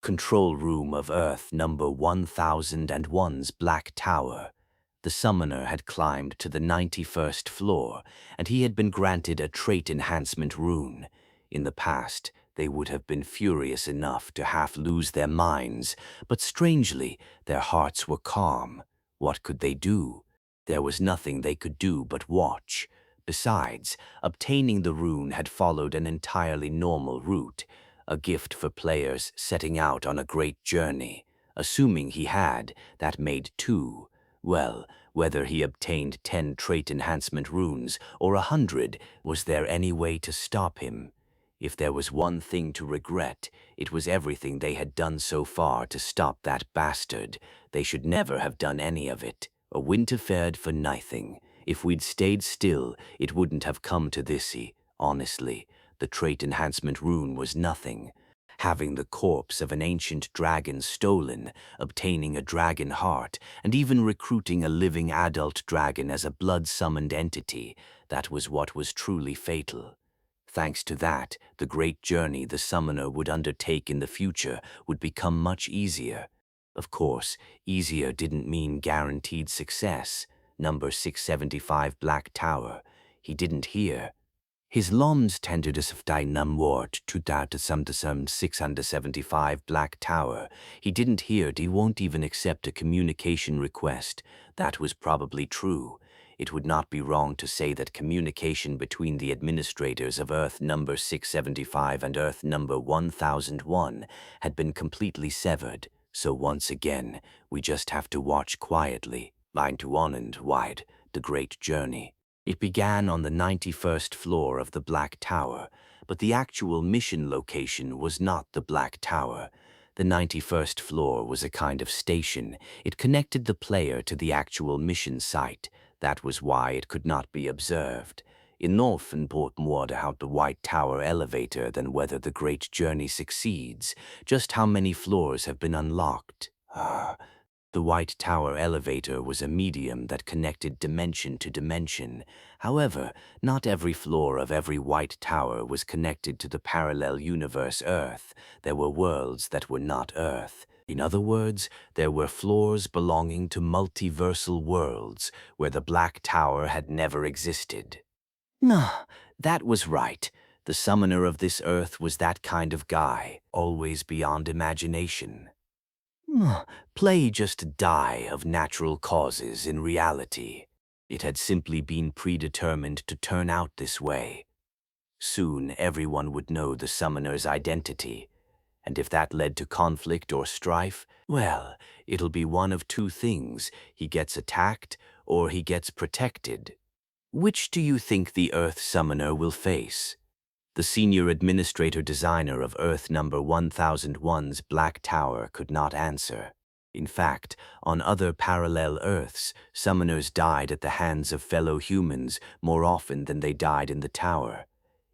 Control room of Earth number 1001's Black Tower. The summoner had climbed to the 91st floor, and he had been granted a trait enhancement rune. In the past, they would have been furious enough to half lose their minds, but strangely, their hearts were calm. What could they do? There was nothing they could do but watch. Besides, obtaining the rune had followed an entirely normal route, a gift for players setting out on a great journey. Assuming he had, that made 2. Well, whether he obtained 10 trait enhancement runes or 100, was there any way to stop him? If there was one thing to regret, it was everything they had done so far to stop that bastard. They should never have done any of it. A winter fared for nothing. If we'd stayed still, it wouldn't have come to this. Honestly, the trait enhancement rune was nothing. Having the corpse of an ancient dragon stolen, obtaining a dragon heart, and even recruiting a living adult dragon as a blood-summoned entity, that was what was truly fatal. Thanks to that, the great journey the summoner would undertake in the future would become much easier. Of course, easier didn't mean guaranteed success. Number 675 Black Tower. He didn't hear. His loms tendered as if dynam wart to doubt some 675 Black Tower. He didn't hear. He won't even accept a communication request. That was probably true. It would not be wrong to say that communication between the administrators of Earth number 675 and Earth number 1001 had been completely severed. So once again, we just have to watch quietly. Line to on and wide, the great journey. It began on the 91st floor of the Black Tower, but the actual mission location was not the Black Tower. The 91st floor was a kind of station. It connected the player to the actual mission site. That was why it could not be observed. Enough important more how the White Tower elevator than whether the great journey succeeds. Just how many floors have been unlocked? The White Tower elevator was a medium that connected dimension to dimension. However, not every floor of every White Tower was connected to the parallel universe Earth. There were worlds that were not Earth. In other words, there were floors belonging to multiversal worlds where the Black Tower had never existed. Nah, that was right. The summoner of this Earth was that kind of guy, always beyond imagination. Play just die of natural causes in reality. It had simply been predetermined to turn out this way. Soon everyone would know the summoner's identity, and if that led to conflict or strife, well, it'll be one of 2 things. He gets attacked or he gets protected. Which do you think the Earth Summoner will face? The senior administrator designer of Earth number 1001's Black Tower could not answer. In fact, on other parallel Earths, summoners died at the hands of fellow humans more often than they died in the tower.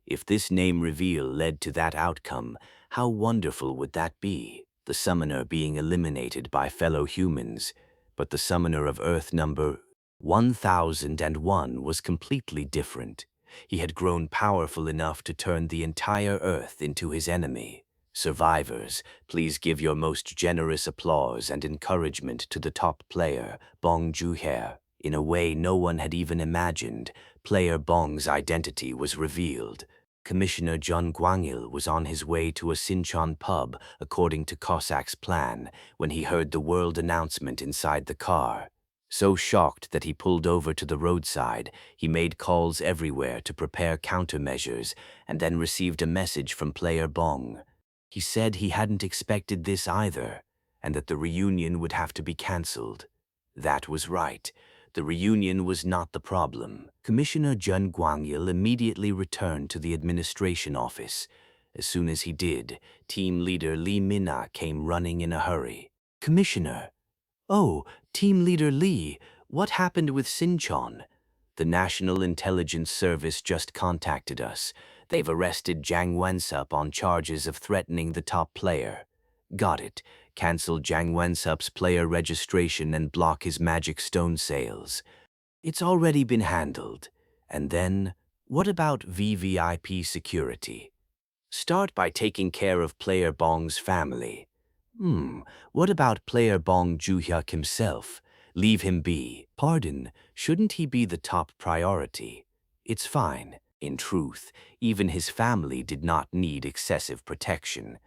If this name reveal led to that outcome, how wonderful would that be? The summoner being eliminated by fellow humans. But the summoner of Earth number 1001 was completely different. He had grown powerful enough to turn the entire Earth into his enemy. Survivors, please give your most generous applause and encouragement to the top player, Bong Juhe. In a way no one had even imagined, player Bong's identity was revealed. Commissioner Jun Gwangil was on his way to a Sinchon pub, according to Cossack's plan, when he heard the world announcement inside the car. So shocked that he pulled over to the roadside, he made calls everywhere to prepare countermeasures and then received a message from player Bong. He said he hadn't expected this either, and that the reunion would have to be cancelled. That was right. The reunion was not the problem. Commissioner Jun Gwangil immediately returned to the administration office. As soon as he did, team leader Lee Mina came running in a hurry. Commissioner. Oh, Team Leader Lee, what happened with Sinchon? The National Intelligence Service just contacted us. They've arrested Jang Wensup on charges of threatening the top player. Got it. Cancel Jang Wensup's player registration and block his magic stone sales. It's already been handled. And then, what about VVIP security? Start by taking care of player Bong's family. What about player Bong Joo-hyuk himself? Leave him be. Pardon, shouldn't he be the top priority? It's fine. In truth, even his family did not need excessive protection.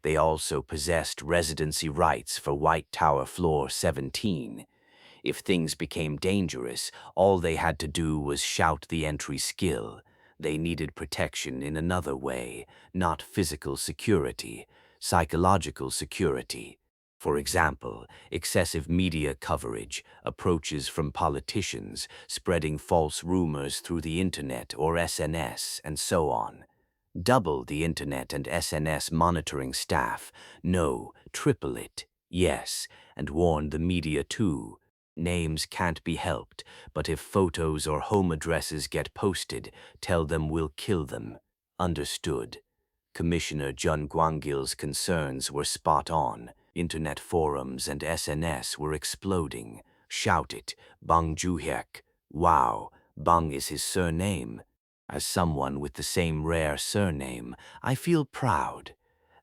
They also possessed residency rights for White Tower Floor 17. If things became dangerous, all they had to do was shout the entry skill. They needed protection in another way, not physical security, psychological security. For example, excessive media coverage, approaches from politicians, spreading false rumors through the internet or SNS, and so on. Double the internet and SNS monitoring staff. No, triple it. Yes, and warn the media too. Names can't be helped, but if photos or home addresses get posted, tell them we'll kill them. Understood. Commissioner Jun Gwangil's concerns were spot on. Internet forums and SNS were exploding. Shout it, Bong Joo-hyuk. Wow, Bong is his surname. As someone with the same rare surname, I feel proud.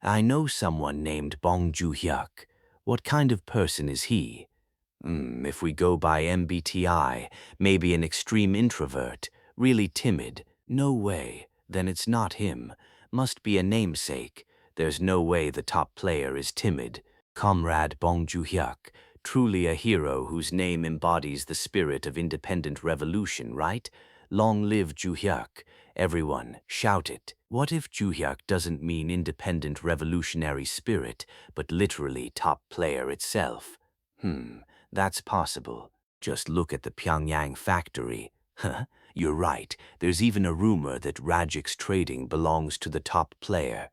I know someone named Bong Joo-hyuk. What kind of person is he? If we go by MBTI, maybe an extreme introvert, really timid. No way, then it's not him. Must be a namesake. There's no way the top player is timid. Comrade Bong Joo-hyuk, truly a hero whose name embodies the spirit of independent revolution, right? Long live Joo-hyuk. Everyone, shout it. What if Joo-hyuk doesn't mean independent revolutionary spirit, but literally top player itself? That's possible. Just look at the Pyongyang factory. Huh, you're right. There's even a rumor that Rajix Trading belongs to the top player.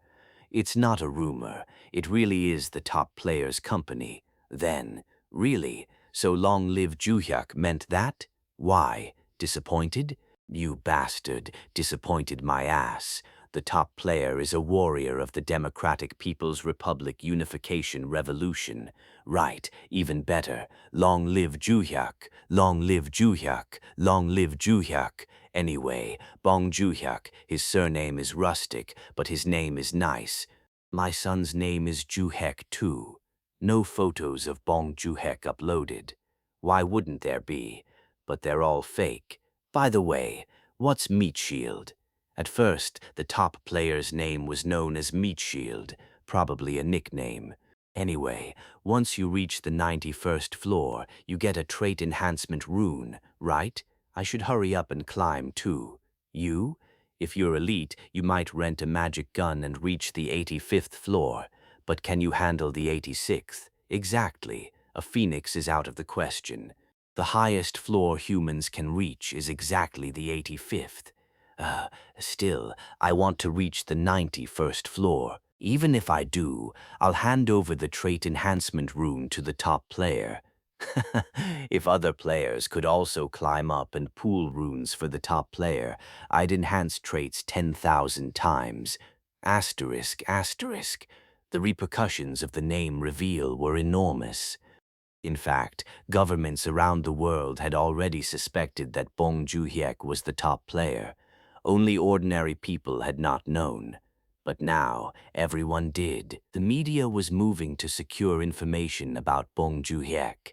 It's not a rumor. It really is the top player's company. Then, really, so long live Joo-hyuk meant that? Why? Disappointed? You bastard, disappointed my ass. The top player is a warrior of the Democratic People's Republic Unification Revolution. Right, even better. Long live Joo-hyuk, long live Joo-hyuk, long live Joo-hyuk. Anyway, Bong Joo-hyuk, his surname is rustic, but his name is nice. My son's name is Joo-hyuk too. No photos of Bong Joo-hyuk uploaded. Why wouldn't there be? But they're all fake. By the way, what's Meat Shield? At first, the top player's name was known as Meat Shield, probably a nickname. Anyway, once you reach the 91st floor, you get a trait enhancement rune, right? I should hurry up and climb too. You? If you're elite, you might rent a magic gun and reach the 85th floor. But can you handle the 86th? Exactly. A phoenix is out of the question. The highest floor humans can reach is exactly the 85th. Still, I want to reach the 91st floor. Even if I do, I'll hand over the trait enhancement rune to the top player. If other players could also climb up and pool runes for the top player, I'd enhance traits 10,000 times. Asterisk, asterisk. The repercussions of the name reveal were enormous. In fact, governments around the world had already suspected that Bong Joo-hyuk was the top player. Only ordinary people had not known. But now, everyone did. The media was moving to secure information about Bong Joo-hyuk.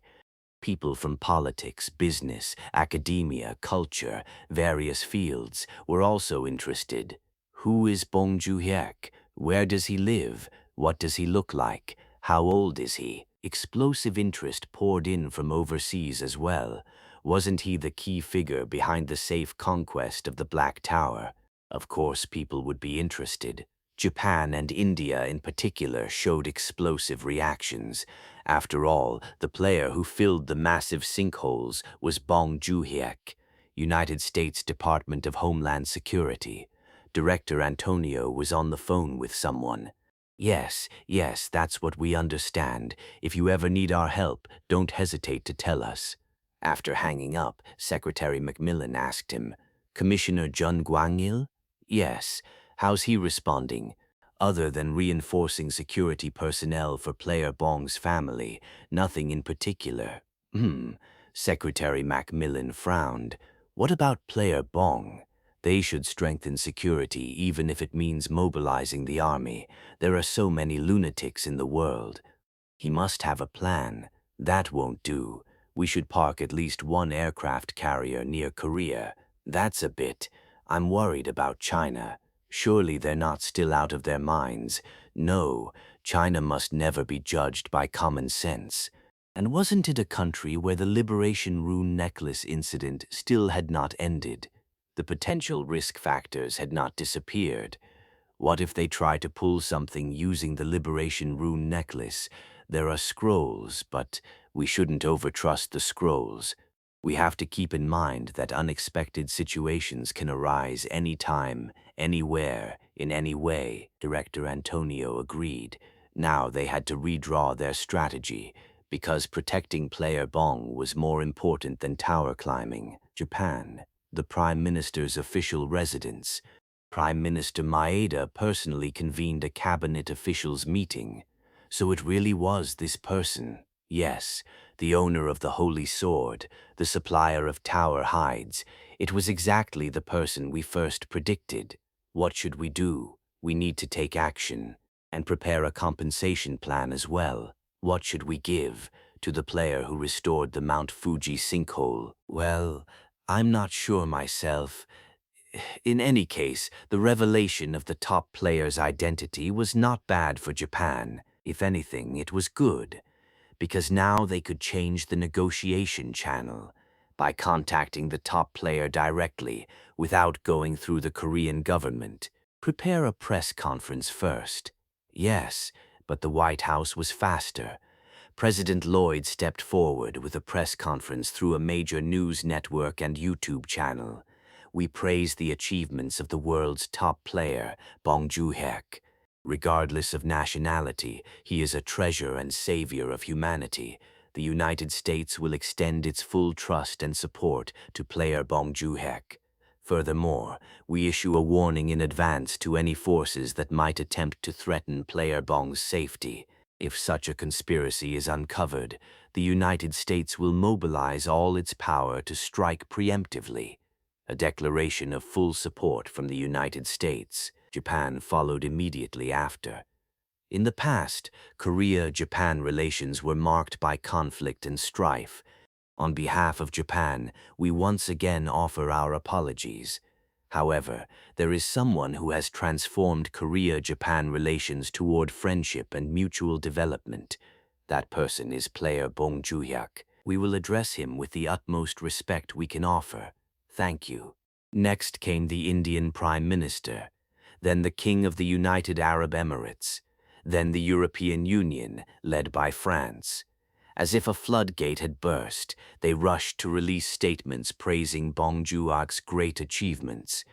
People from politics, business, academia, culture, various fields were also interested. Who is Bong Joo-hyuk? Where does he live? What does he look like? How old is he? Explosive interest poured in from overseas as well. Wasn't he the key figure behind the safe conquest of the Black Tower? Of course people would be interested. Japan and India in particular showed explosive reactions. After all, the player who filled the massive sinkholes was Bong Joo-hyuk, United States Department of Homeland Security. Director Antonio was on the phone with someone. Yes, that's what we understand. If you ever need our help, don't hesitate to tell us. After hanging up, Secretary Macmillan asked him, Commissioner Jun Gwangil? Yes. How's he responding? Other than reinforcing security personnel for player Bong's family, nothing in particular. Secretary Macmillan frowned. What about player Bong? They should strengthen security even if it means mobilizing the army. There are so many lunatics in the world. He must have a plan. That won't do. We should park at least one aircraft carrier near Korea. That's a bit. I'm worried about China. Surely they're not still out of their minds. No, China must never be judged by common sense. And wasn't it a country where the Liberation Rune necklace incident still had not ended? The potential risk factors had not disappeared. What if they try to pull something using the Liberation Rune necklace? There are scrolls, but we shouldn't overtrust the scrolls. We have to keep in mind that unexpected situations can arise anytime, anywhere, in any way. Director Antonio agreed. Now they had to redraw their strategy, because protecting Player Bong was more important than tower climbing. Japan, the Prime Minister's official residence. Prime Minister Maeda personally convened a cabinet officials meeting. So it really was this person. Yes, the owner of the Holy Sword, the supplier of tower hides. It was exactly the person we first predicted. What should we do? We need to take action and prepare a compensation plan as well. What should we give to the player who restored the Mount Fuji sinkhole? Well, I'm not sure myself. In any case, the revelation of the top player's identity was not bad for Japan. If anything, it was good, because now they could change the negotiation channel by contacting the top player directly without going through the Korean government. Prepare a press conference first. Yes, but the White House was faster. President Lloyd stepped forward with a press conference through a major news network and YouTube channel. We praise the achievements of the world's top player, Bong Joon-hyuk. Regardless of nationality, he is a treasure and savior of humanity. The United States will extend its full trust and support to player Bong Joon-hyuk. Furthermore, we issue a warning in advance to any forces that might attempt to threaten player Bong's safety. If such a conspiracy is uncovered, the United States will mobilize all its power to strike preemptively. A declaration of full support from the United States. Japan followed immediately after. In the past, Korea-Japan relations were marked by conflict and strife. On behalf of Japan, we once again offer our apologies. However, there is someone who has transformed Korea-Japan relations toward friendship and mutual development. That person is player Bong Joon-hyuk. We will address him with the utmost respect we can offer. Thank you. Next came the Indian Prime Minister, then the King of the United Arab Emirates, then the European Union, led by France. As if a floodgate had burst, they rushed to release statements praising Bong Joon-hyuk's great achievements.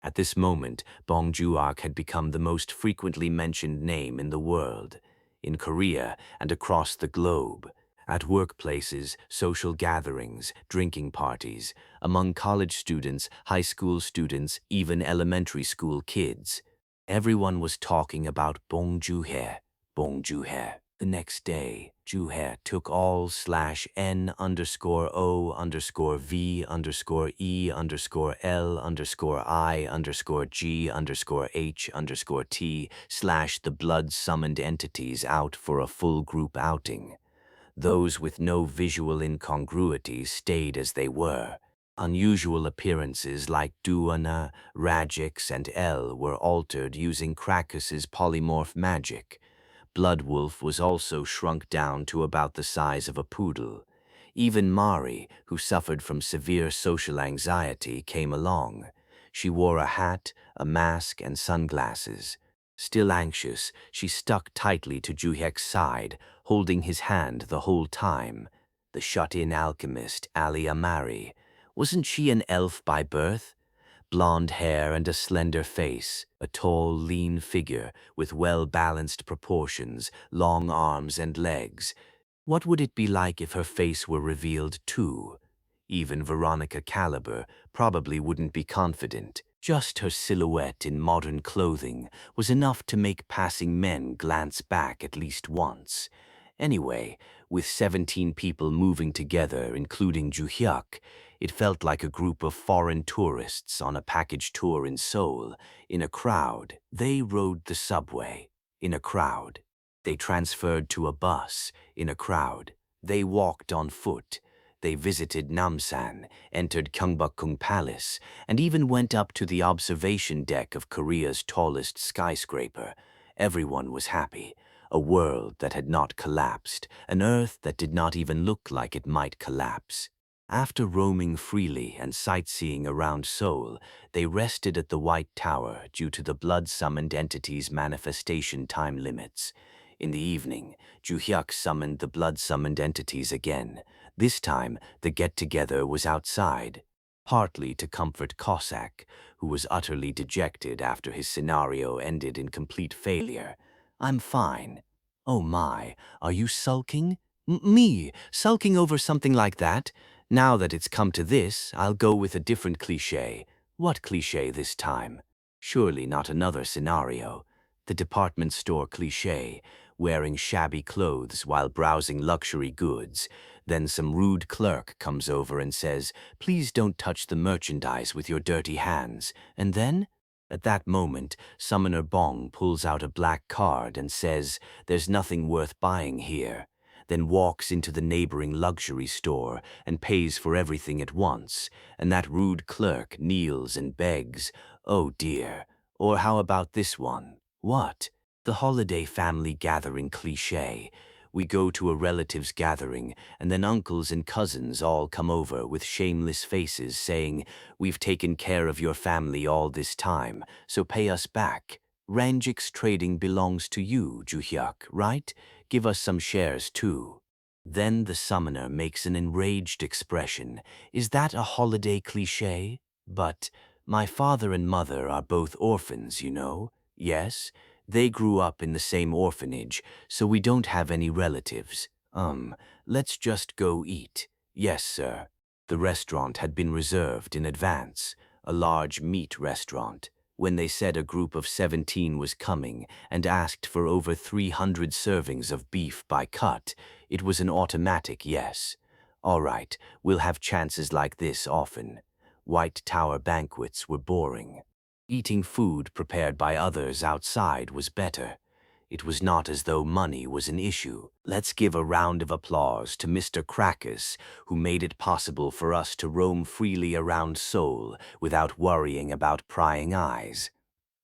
At this moment, Bong Joon-hyuk had become the most frequently mentioned name in the world, in Korea and across the globe. At workplaces, social gatherings, drinking parties, among college students, high school students, even elementary school kids. Everyone was talking about Bong Joon-hyuk. Bong Joon-hyuk. The next day, Joon-hyuk took all/N_O_V_E_E_L_I_G_H_T/ the blood-summoned entities out for a full group outing. Those with no visual incongruities stayed as they were. Unusual appearances like Duana, Radix, and L were altered using Krakus's polymorph magic. Bloodwolf was also shrunk down to about the size of a poodle. Even Mari, who suffered from severe social anxiety, came along. She wore a hat, a mask, and sunglasses. Still anxious, she stuck tightly to Joon-hyuk's side, holding his hand the whole time. The shut-in alchemist, Ali Amari. Wasn't she an elf by birth? Blonde hair and a slender face, a tall, lean figure with well-balanced proportions, long arms and legs. What would it be like if her face were revealed too? Even Veronica Caliber probably wouldn't be confident. Just her silhouette in modern clothing was enough to make passing men glance back at least once. Anyway, with 17 people moving together, including Joon-hyuk, it felt like a group of foreign tourists on a package tour in Seoul. In a crowd, they rode the subway. In a crowd. They transferred to a bus in a crowd. They walked on foot. They visited Namsan, entered Gyeongbokgung Palace, and even went up to the observation deck of Korea's tallest skyscraper. Everyone was happy. A world that had not collapsed, an Earth that did not even look like it might collapse. After roaming freely and sightseeing around Seoul, they rested at the White Tower due to the blood-summoned entity's manifestation time limits. In the evening, Ju-hyuk summoned the blood-summoned entities again. This time, the get-together was outside, partly to comfort Cossack, who was utterly dejected after his scenario ended in complete failure. "I'm fine." "Oh my, are you sulking?" Me, sulking over something like that? Now that it's come to this, I'll go with a different cliché." "What cliché this time?" "Surely not another scenario. The department store cliché, wearing shabby clothes while browsing luxury goods. Then some rude clerk comes over and says, 'Please don't touch the merchandise with your dirty hands.' And then?" At that moment, Summoner Bong pulls out a black card and says, "There's nothing worth buying here," then walks into the neighboring luxury store and pays for everything at once, and that rude clerk kneels and begs, "Oh dear." Or how about this one? What? The holiday family gathering cliché. We go to a relative's gathering, and then uncles and cousins all come over with shameless faces saying, "We've taken care of your family all this time, so pay us back. Ranjik's trading belongs to you, Ju-hyuk, right? Give us some shares too." Then the summoner makes an enraged expression. "Is that a holiday cliché? But my father and mother are both orphans, you know. Yes, they grew up in the same orphanage, so we don't have any relatives. Let's just go eat." "Yes, sir." The restaurant had been reserved in advance, a large meat restaurant. When they said a group of 17 was coming and asked for over 300 servings of beef by cut, it was an automatic yes. "All right, we'll have chances like this often." White Tower banquets were boring. Eating food prepared by others outside was better. It was not as though money was an issue. Let's give a round of applause to Mr. Krakus, who made it possible for us to roam freely around Seoul without worrying about prying eyes.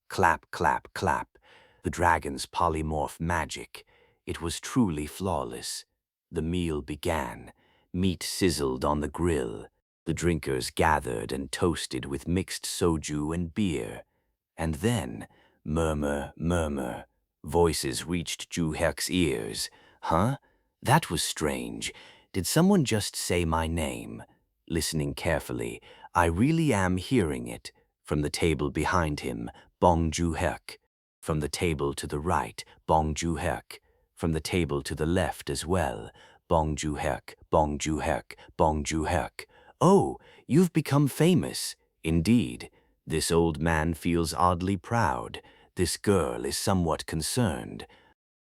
Clap, clap, clap. The dragon's polymorph magic. It was truly flawless. The meal began. Meat sizzled on the grill. The drinkers gathered and toasted with mixed soju and beer. And then, murmur, murmur. Voices reached Ju-hyuk's ears. "Huh? That was strange. Did someone just say my name?" Listening carefully, "I really am hearing it." From the table behind him, Bong Ju-hyuk. From the table to the right, Bong Ju-hyuk. From the table to the left as well, Bong Ju-hyuk, Bong Ju-hyuk, Bong Ju-hyuk. "Oh, you've become famous." "Indeed." This old man feels oddly proud. This girl is somewhat concerned.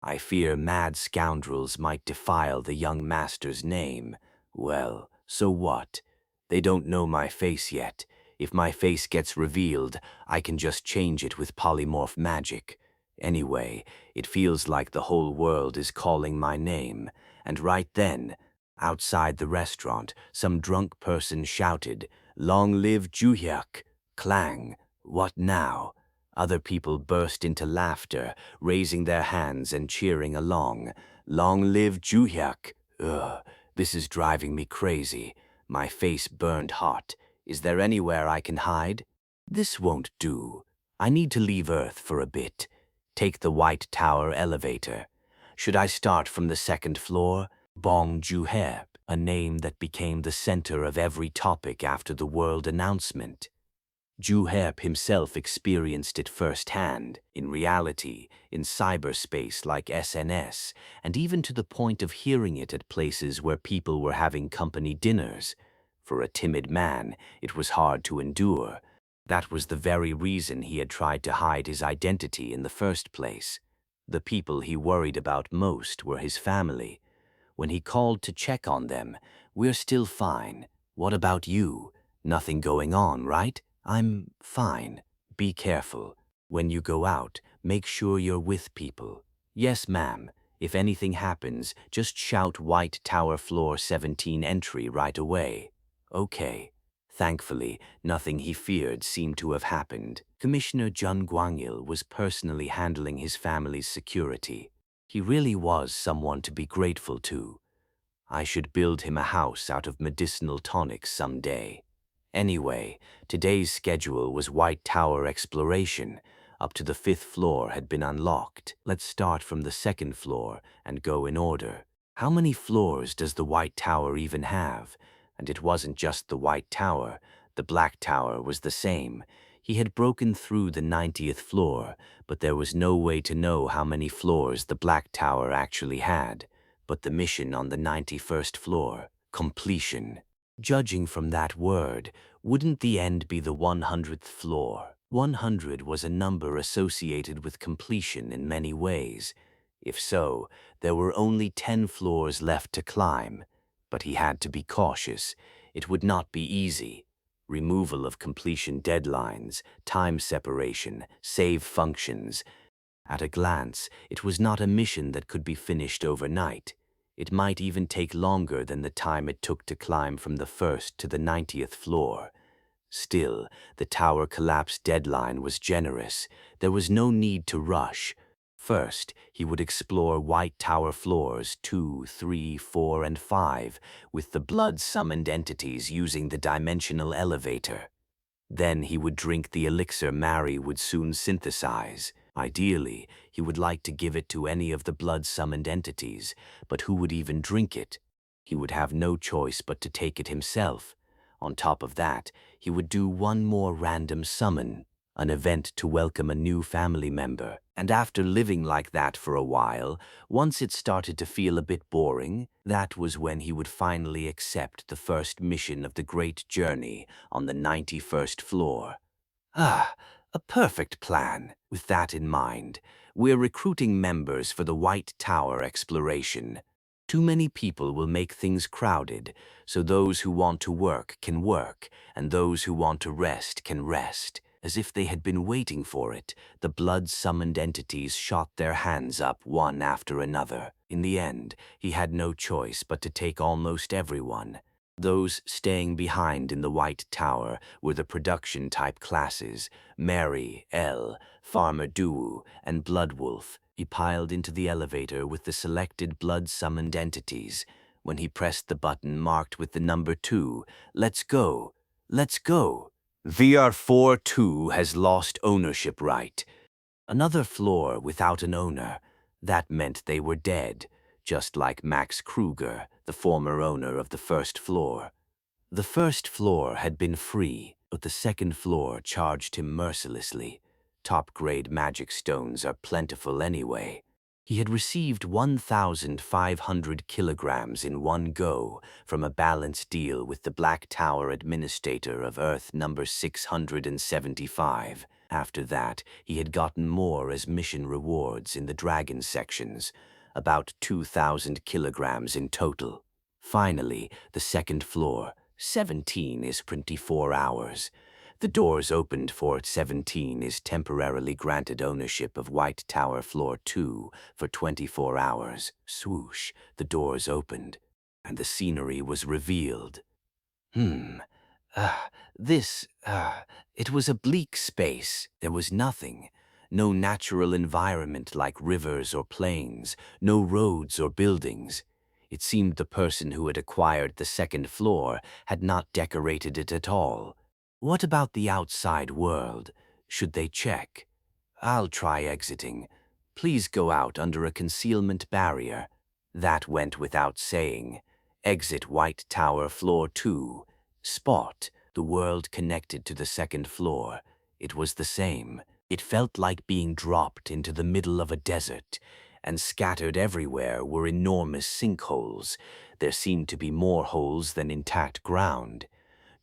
"I fear mad scoundrels might defile the young master's name." "Well, so what? They don't know my face yet. If my face gets revealed, I can just change it with polymorph magic. Anyway, it feels like the whole world is calling my name." And right then, outside the restaurant, some drunk person shouted, "Long live Ju-hyuk!" Clang. What now? Other people burst into laughter, raising their hands and cheering along. "Long live Ju-hyuk!" Ugh, this is driving me crazy. My face burned hot. Is there anywhere I can hide? This won't do. I need to leave Earth for a bit. Take the White Tower elevator. Should I start from the second floor? Bong Ju-hyuk, a name that became the center of every topic after the world announcement. Ju-hyuk himself experienced it firsthand, in reality, in cyberspace like SNS, and even to the point of hearing it at places where people were having company dinners. For a timid man, it was hard to endure. That was the very reason he had tried to hide his identity in the first place. The people he worried about most were his family. When he called to check on them, "We're still fine. What about you? Nothing going on, right?" "I'm fine. Be careful. When you go out, make sure you're with people." "Yes, ma'am." If anything happens, just shout White Tower Floor 17 entry right away. Okay. Thankfully, nothing he feared seemed to have happened. Commissioner Jun Guangil was personally handling his family's security. He really was someone to be grateful to. I should build him a house out of medicinal tonics someday. Anyway, today's schedule was White Tower exploration. Up to the 5th floor had been unlocked. Let's start from the 2nd floor and go in order. How many floors does the White Tower even have? And it wasn't just the White Tower. The Black Tower was the same. He had broken through the 90th floor, but there was no way to know how many floors the Black Tower actually had. But the mission on the 91st floor, completion. Judging from that word, wouldn't the end be the 100th floor? 100 was a number associated with completion in many ways. If so, there were only 10 floors left to climb. But he had to be cautious. It would not be easy. Removal of completion deadlines, time separation, save functions. At a glance, it was not a mission that could be finished overnight. It might even take longer than the time it took to climb from the 1st to the 90th floor. Still, the tower collapse deadline was generous. There was no need to rush. First, he would explore White Tower floors 2, 3, 4, and 5 with the blood-summoned entities using the dimensional elevator. Then he would drink the elixir Mary would soon synthesize. Ideally, he would like to give it to any of the blood-summoned entities, but who would even drink it? He would have no choice but to take it himself. On top of that, he would do one more random summon, an event to welcome a new family member. And after living like that for a while, once it started to feel a bit boring, that was when he would finally accept the first mission of the great journey on the 91st floor. A perfect plan. With that in mind, we're recruiting members for the White Tower exploration. Too many people will make things crowded, so those who want to work can work, and those who want to rest can rest. As if they had been waiting for it, the blood-summoned entities shot their hands up one after another. In the end, he had no choice but to take almost everyone. Those staying behind in the White Tower were the production-type classes, Mary, L, Farmer Duu, and Bloodwolf. He piled into the elevator with the selected blood-summoned entities. When he pressed the button marked with the number 2, "Let's go! Let's go!" VR42 has lost ownership right. Another floor without an owner. That meant they were dead, just like Max Kruger, the former owner of the 1st floor. The 1st floor had been free, but the 2nd floor charged him mercilessly. Top-grade magic stones are plentiful anyway. He had received 1,500 kilograms in one go from a balance deal with the Black Tower Administrator of Earth number 675. After that, he had gotten more as mission rewards in the dragon sections, about 2,000 kilograms in total. Finally, the 2nd floor, 17 is 24 hours. The doors opened for 17 is temporarily granted ownership of White Tower Floor 2 for 24 hours. Swoosh, the doors opened, and the scenery was revealed. It was a bleak space. There was nothing. No natural environment like rivers or plains, no roads or buildings. It seemed the person who had acquired the 2nd floor had not decorated it at all. What about the outside world? Should they check? I'll try exiting. Please go out under a concealment barrier. That went without saying. Exit White Tower Floor 2. Spot. The world connected to the 2nd floor. It was the same. It felt like being dropped into the middle of a desert, and scattered everywhere were enormous sinkholes. There seemed to be more holes than intact ground.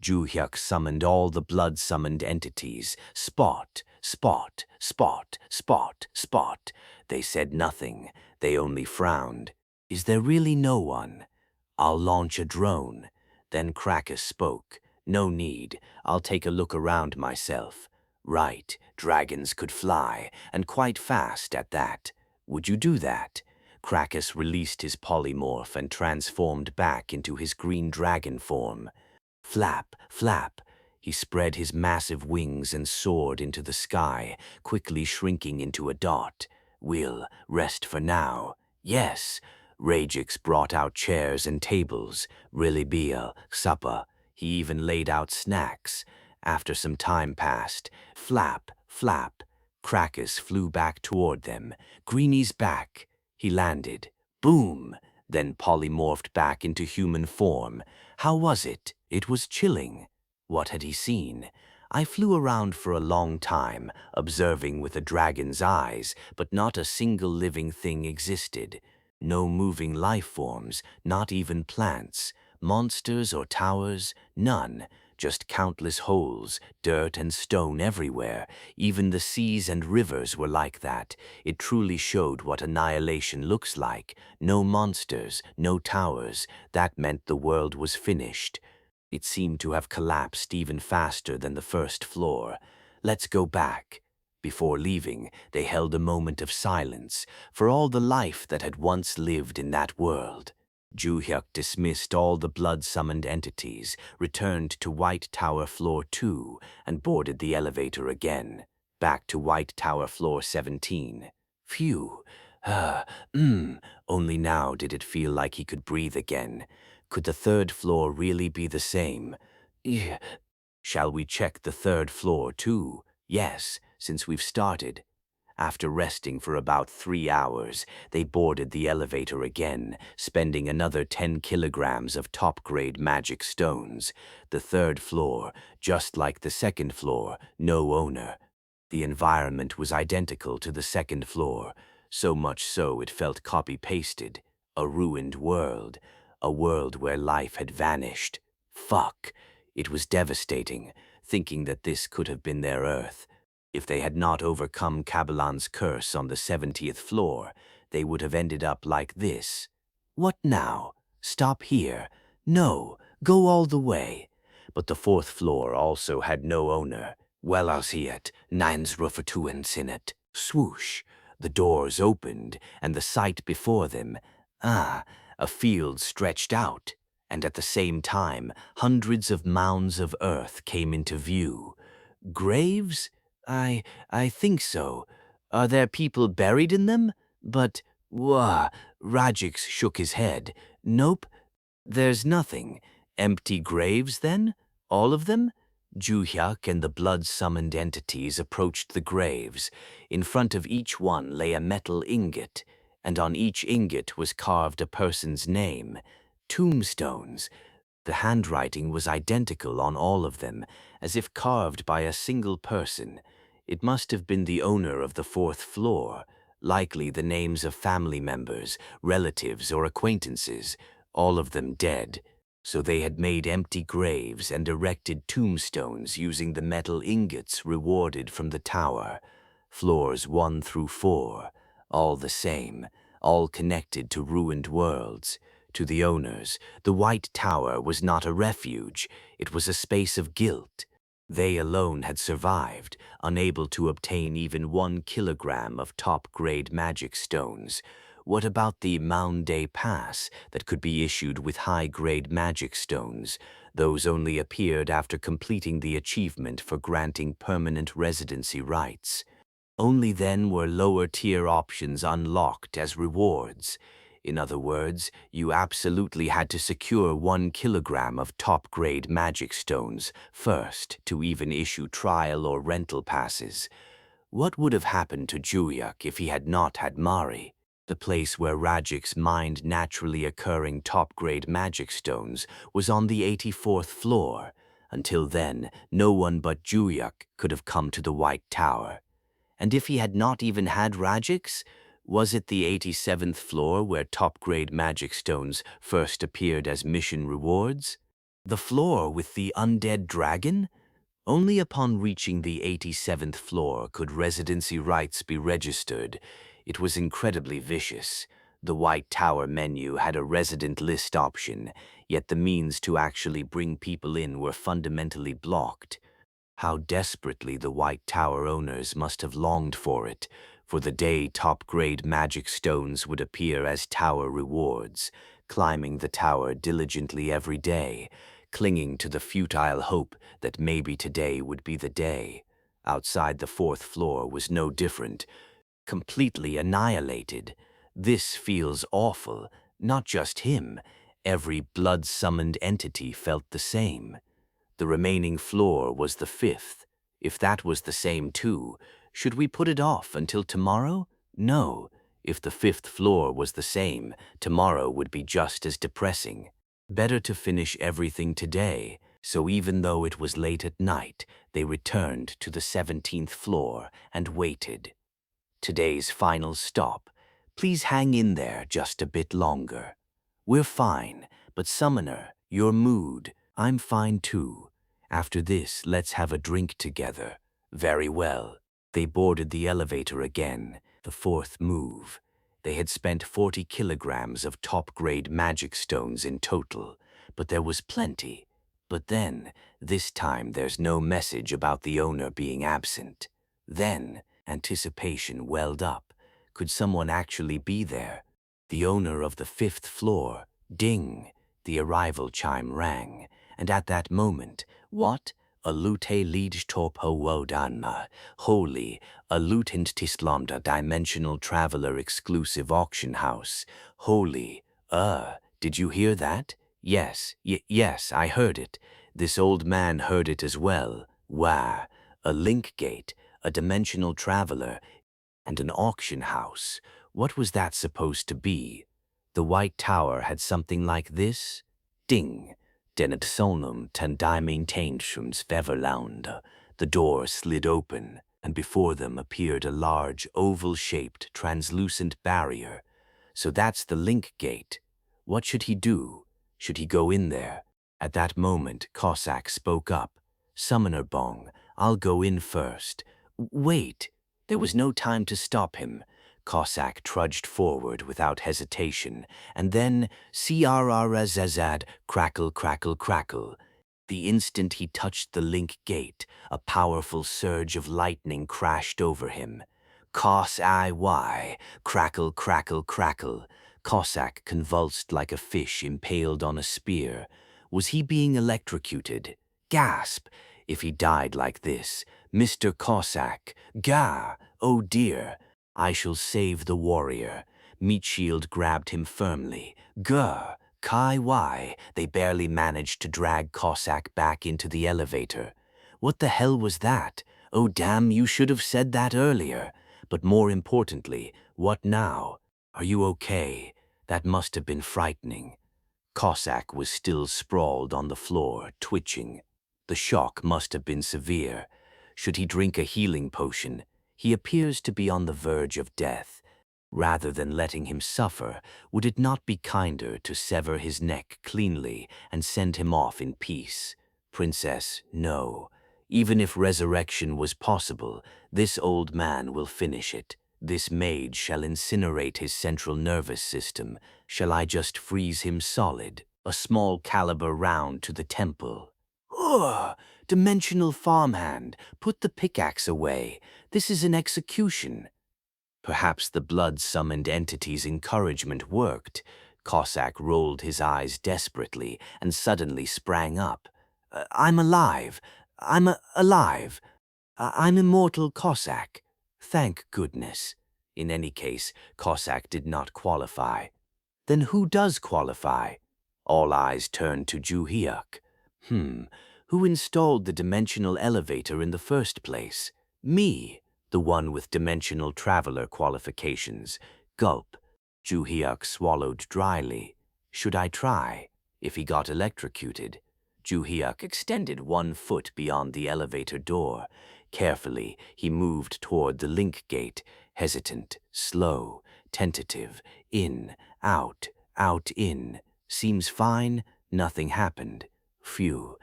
Juhyuk summoned all the blood-summoned entities. Spot, spot, spot, spot, spot. They said nothing. They only frowned. Is there really no one? I'll launch a drone. Then Krakus spoke. No need. I'll take a look around myself. Right, dragons could fly, and quite fast at that. Would you do that? Krakus released his polymorph and transformed back into his green dragon form. Flap, flap. He spread his massive wings and soared into the sky, quickly shrinking into a dot. We'll rest for now. Yes. Rajix brought out chairs and tables, Rilibiel, supper. He even laid out snacks. After some time passed, flap, flap. Krakus flew back toward them. Greenie's back. He landed. Boom! Then polymorphed back into human form. How was it? It was chilling. What had he seen? I flew around for a long time, observing with a dragon's eyes, but not a single living thing existed. No moving life forms, not even plants. Monsters or towers, none. Just countless holes, dirt and stone everywhere. Even the seas and rivers were like that. It truly showed what annihilation looks like. No monsters, no towers. That meant the world was finished. It seemed to have collapsed even faster than the first floor. Let's go back. Before leaving, they held a moment of silence for all the life that had once lived in that world. Juhyuk dismissed all the blood-summoned entities, returned to White Tower Floor 2, and boarded the elevator again. Back to White Tower Floor 17. Phew. Only now did it feel like he could breathe again. Could the third floor really be the same? Shall we check the third floor too? Yes, since we've started. After resting for about 3 hours, they boarded the elevator again, spending another 10 kilograms of top-grade magic stones. The third floor, just like the second floor, no owner. The environment was identical to the second floor, so much so it felt copy-pasted. A ruined world. A world where life had vanished. Fuck. It was devastating, thinking that this could have been their Earth. If they had not overcome Kabalan's curse on the 70th floor, they would have ended up like this. What now? Stop here. No, go all the way. But the fourth floor also had no owner. Well as hiet, nines rufertuens in it. Swoosh. The doors opened, and the sight before them, a field stretched out, and at the same time, hundreds of mounds of earth came into view. Graves? I think so. Are there people buried in them? But, Rajix shook his head. Nope, there's nothing. Empty graves, then? All of them? Juhyuk and the blood-summoned entities approached the graves. In front of each one lay a metal ingot, and on each ingot was carved a person's name. Tombstones. The handwriting was identical on all of them, as if carved by a single person. It must have been the owner of the fourth floor, likely the names of family members, relatives, or acquaintances, all of them dead. So they had made empty graves and erected tombstones using the metal ingots rewarded from the tower. Floors 1 through 4, all the same, all connected to ruined worlds. To the owners, the White Tower was not a refuge, it was a space of guilt. They alone had survived, unable to obtain even 1 kilogram of top-grade magic stones. What about the Mounday Pass that could be issued with high-grade magic stones? Those only appeared after completing the achievement for granting permanent residency rights. Only then were lower-tier options unlocked as rewards. In other words, you absolutely had to secure 1 kilogram of top-grade magic stones first to even issue trial or rental passes. What would have happened to Juhyuk if he had not had Mari? The place where Rajix mined naturally occurring top-grade magic stones was on the 84th floor. Until then, no one but Juhyuk could have come to the White Tower. And if he had not even had Rajix, was it the 87th floor where top-grade magic stones first appeared as mission rewards? The floor with the undead dragon? Only upon reaching the 87th floor could residency rights be registered. It was incredibly vicious. The White Tower menu had a resident list option, yet the means to actually bring people in were fundamentally blocked. How desperately the White Tower owners must have longed for it, For the day, top-grade magic stones would appear as tower rewards, climbing the tower diligently every day, clinging to the futile hope that maybe today would be the day. Outside, the fourth floor was no different, completely annihilated. This feels awful. Not just him. Every blood-summoned entity felt the same. The remaining floor was the fifth. If that was the same too, should we put it off until tomorrow? No. If the fifth floor was the same, tomorrow would be just as depressing. Better to finish everything today. So even though it was late at night, they returned to the 17th floor and waited. Today's final stop. Please hang in there just a bit longer. We're fine, but Summoner, your mood. I'm fine too. After this, let's have a drink together. Very well. They boarded the elevator again, the fourth move. They had spent 40 kilograms of top-grade magic stones in total, but there was plenty. But then, this time there's no message about the owner being absent. Then, anticipation welled up. Could someone actually be there? The owner of the fifth floor. Ding! The arrival chime rang, and at that moment, what? A lute liege top wodanma. Holy, a lutent tislomda dimensional traveler exclusive auction house. Holy, did you hear that? Yes, yes, I heard it. This old man heard it as well. Wah, a link gate, a dimensional traveler, and an auction house. What was that supposed to be? The White Tower had something like this? Ding! Dennet sonum tandai maintainschums feverlaund. The door slid open, and before them appeared a large, oval-shaped, translucent barrier. So that's the link gate. What should he do? Should he go in there? At that moment, Cossack spoke up. Summoner Bong, I'll go in first. Wait! There was no time to stop him. Cossack trudged forward without hesitation, and then crrzzad, crackle, crackle, crackle. The instant he touched the link gate, a powerful surge of lightning crashed over him. Cos-I-Y, crackle, crackle, crackle. Cossack convulsed like a fish impaled on a spear. Was he being electrocuted? Gasp! If he died like this, Mr. Cossack, gah! Oh dear! I shall save the warrior. Meatshield grabbed him firmly. Gah! Kai-why! They barely managed to drag Cossack back into the elevator. What the hell was that? Oh damn, you should have said that earlier. But more importantly, what now? Are you okay? That must have been frightening. Cossack was still sprawled on the floor, twitching. The shock must have been severe. Should he drink a healing potion? He appears to be on the verge of death. Rather than letting him suffer, would it not be kinder to sever his neck cleanly and send him off in peace? Princess, no. Even if resurrection was possible, this old man will finish it. This mage shall incinerate his central nervous system. Shall I just freeze him solid? A small caliber round to the temple. Ugh! Dimensional farmhand, put the pickaxe away. This is an execution. Perhaps the blood-summoned entity's encouragement worked. Cossack rolled his eyes desperately and suddenly sprang up. I'm alive. I'm alive. I'm immortal Cossack. Thank goodness. In any case, Cossack did not qualify. Then who does qualify? All eyes turned to Juhyuk. Who installed the dimensional elevator in the first place? Me, the one with dimensional traveler qualifications. Gulp. Juhyuk swallowed dryly. Should I try? If he got electrocuted? Juhyuk extended 1 foot beyond the elevator door. Carefully, he moved toward the link gate, hesitant, slow, tentative, in, out, in. Seems fine. Nothing happened. Phew.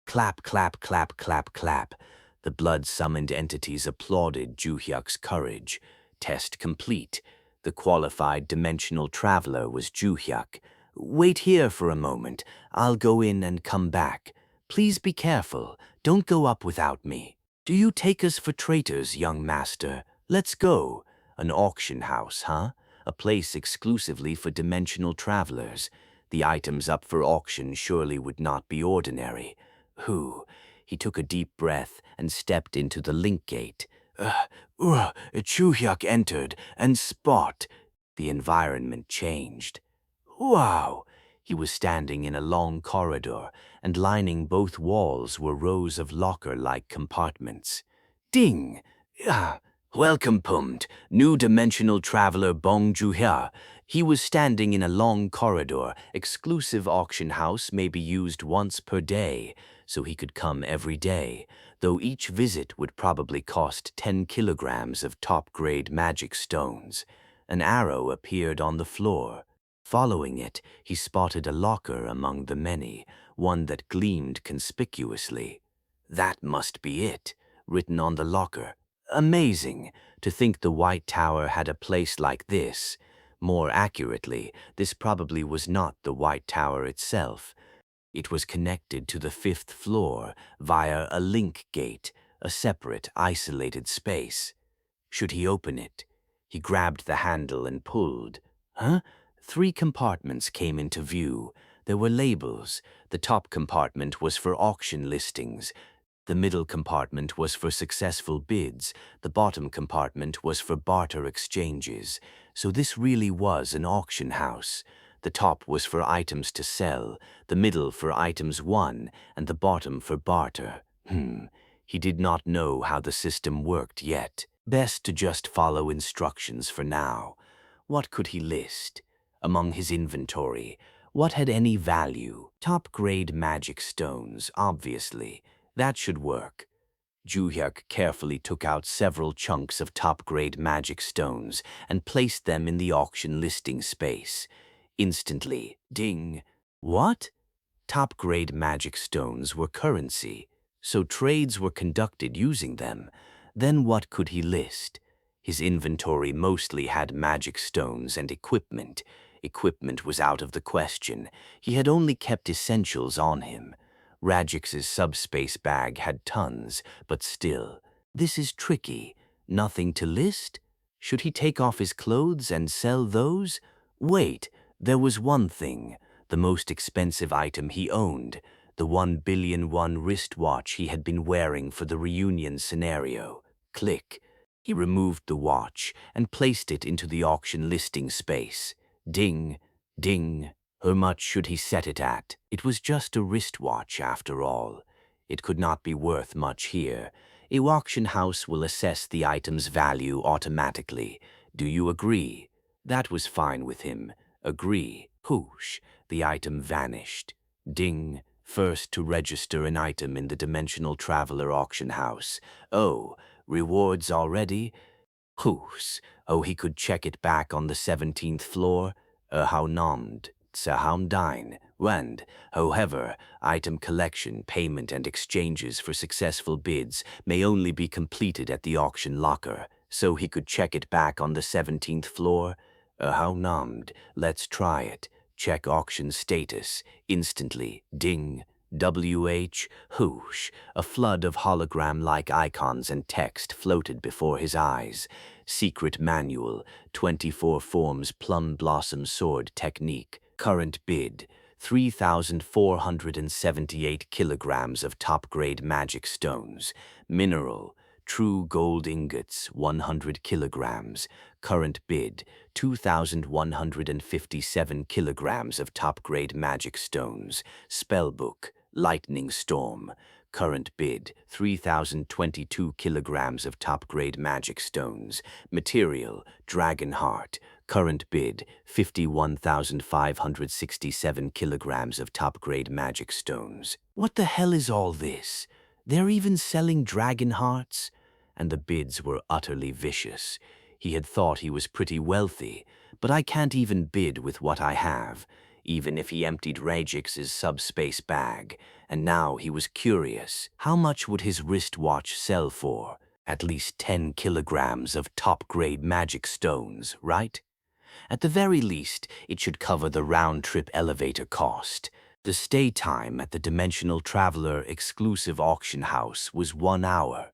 Clap, clap, clap, clap, clap. The blood-summoned entities applauded Juhyuk's courage. Test complete. The qualified dimensional traveler was Juhyuk. Wait here for a moment. I'll go in and come back. Please be careful. Don't go up without me. Do you take us for traitors, young master? Let's go. An auction house, huh? A place exclusively for dimensional travelers. The items up for auction surely would not be ordinary. Whew. He took a deep breath and stepped into the link gate. Chuhyuk entered, and spot. The environment changed. Wow! He was standing in a long corridor, and lining both walls were rows of locker-like compartments. Ding! Welcome, Pumt, new dimensional traveler Bong Juhya. He was standing in a long corridor. Exclusive auction house may be used once per day, so he could come every day, though each visit would probably cost 10 kilograms of top-grade magic stones. An arrow appeared on the floor. Following it, he spotted a locker among the many, one that gleamed conspicuously. That must be it, written on the locker. Amazing to think the White Tower had a place like this. More accurately, this probably was not the White Tower itself. It was connected to the 5th floor via a link gate, a separate, isolated space. Should he open it? He grabbed the handle and pulled. Huh? 3 compartments came into view. There were labels. The top compartment was for auction listings. The middle compartment was for successful bids. The bottom compartment was for barter exchanges. So this really was an auction house. The top was for items to sell, the middle for items won, and the bottom for barter. He did not know how the system worked yet. Best to just follow instructions for now. What could he list? Among his inventory, what had any value? Top-grade magic stones, obviously. That should work. Juhyuk carefully took out several chunks of top-grade magic stones and placed them in the auction listing space. Instantly, ding. What? Top-grade magic stones were currency, so trades were conducted using them. Then what could he list? His inventory mostly had magic stones and equipment. Equipment was out of the question. He had only kept essentials on him. Rajix's subspace bag had tons, but still. This is tricky. Nothing to list? Should he take off his clothes and sell those? Wait, there was one thing. The most expensive item he owned. The 1,000,000,001 wristwatch he had been wearing for the reunion scenario. Click. He removed the watch and placed it into the auction listing space. Ding, ding. How much should he set it at? It was just a wristwatch after all. It could not be worth much here. A auction house will assess the item's value automatically. Do you agree? That was fine with him. Agree. Whoosh, the item vanished. Ding, first to register an item in the Dimensional Traveler auction house. Oh, rewards already? Whoosh, oh, he could check it back on the 17th floor. How nommed. Dine, Wend. However, item collection, payment, and exchanges for successful bids may only be completed at the auction locker, so he could check it back on the 17th floor. How nommed. Let's try it. Check auction status. Instantly. Ding. Whoosh. A flood of hologram-like icons and text floated before his eyes. Secret manual. 24 forms plum blossom sword technique. Current bid. 3,478 kilograms of top-grade magic stones. Mineral. True gold ingots, 100 kilograms. Current bid, 2,157 kilograms of top-grade magic stones. Spellbook, lightning storm. Current bid, 3,022 kilograms of top-grade magic stones. Material, dragon heart. Current bid, 51,567 kilograms of top-grade magic stones. What the hell is all this? They're even selling dragon hearts? And the bids were utterly vicious. He had thought he was pretty wealthy, but I can't even bid with what I have, even if he emptied Rajix's subspace bag. And now he was curious. How much would his wristwatch sell for? At least 10 kilograms of top-grade magic stones, right? At the very least, it should cover the round-trip elevator cost. The stay time at the Dimensional Traveler exclusive auction house was 1 hour.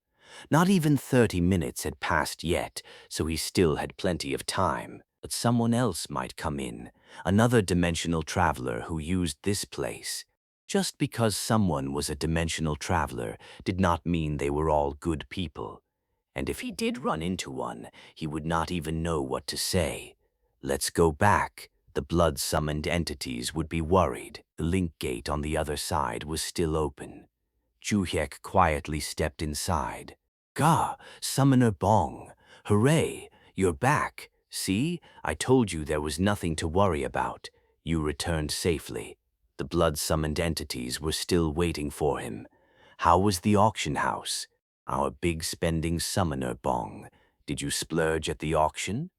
Not even 30 minutes had passed yet, so he still had plenty of time. But someone else might come in, another dimensional traveler who used this place. Just because someone was a dimensional traveler did not mean they were all good people. And if he did run into one, he would not even know what to say. Let's go back. The blood-summoned entities would be worried. The link gate on the other side was still open. Juhyek quietly stepped inside. "Gah, Summoner Bong! Hooray! You're back! See, I told you there was nothing to worry about. You returned safely." The blood-summoned entities were still waiting for him. "How was the auction house? Our big spending summoner, Bong. Did you splurge at the auction?"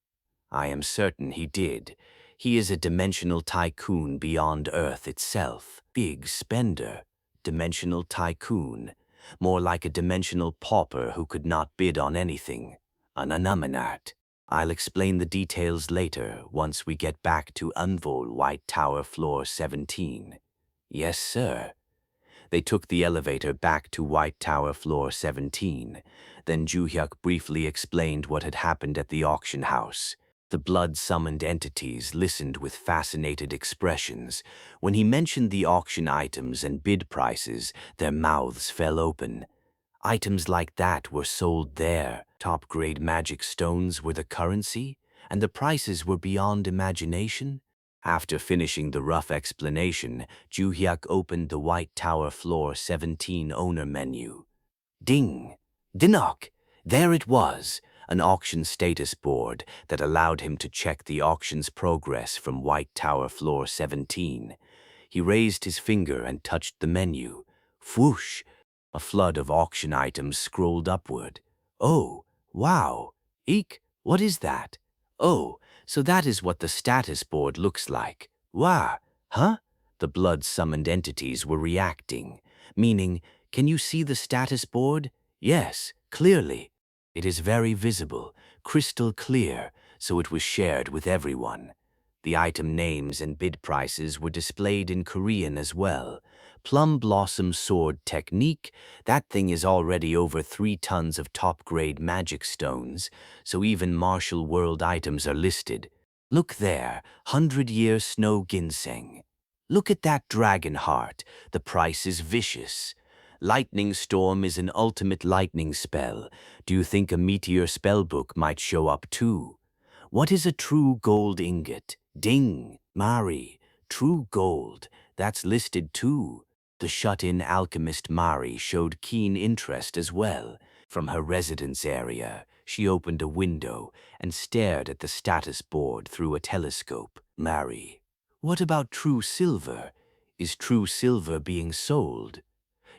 "I am certain he did. He is a dimensional tycoon beyond Earth itself. Big spender. Dimensional tycoon. More like a dimensional pauper who could not bid on anything. An anominat. I'll explain the details later, once we get back to Unvol White Tower Floor 17. "Yes, sir." They took the elevator back to White Tower Floor 17. Then Juhyuk briefly explained what had happened at the auction house. The blood-summoned entities listened with fascinated expressions. When he mentioned the auction items and bid prices, their mouths fell open. Items like that were sold there. Top-grade magic stones were the currency, and the prices were beyond imagination. After finishing the rough explanation, Juhyuk opened the White Tower Floor 17 owner menu. Ding! Dinok! There it was, an auction status board that allowed him to check the auction's progress from White Tower Floor 17. He raised his finger and touched the menu. Whoosh! A flood of auction items scrolled upward. "Oh, wow! Eek, what is that? Oh, so that is what the status board looks like. Wah! Huh?" The blood-summoned entities were reacting, meaning, "Can you see the status board?" "Yes, clearly." "It is very visible, crystal clear, so it was shared with everyone." The item names and bid prices were displayed in Korean as well. Plum Blossom Sword Technique, that thing is already over 3 tons of top-grade magic stones, so even martial world items are listed. Look there, 100-year snow ginseng. Look at that dragon heart, the price is vicious. Lightning Storm is an ultimate lightning spell. Do you think a meteor spellbook might show up too? What is a true gold ingot? Ding, Mari, true gold, that's listed too. The shut-in alchemist Mari showed keen interest as well. From her residence area, she opened a window and stared at the status board through a telescope. "Mari, what about true silver? Is true silver being sold?"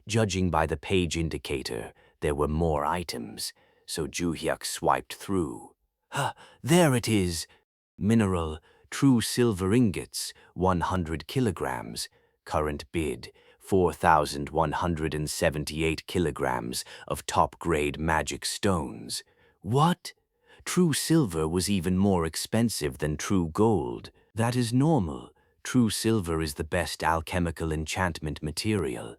Judging by the page indicator, there were more items, so Juhyuk swiped through. There it is! Mineral, true silver ingots, 100 kilograms. Current bid, 4,178 kilograms of top-grade magic stones. What? True silver was even more expensive than true gold. That is normal. True silver is the best alchemical enchantment material.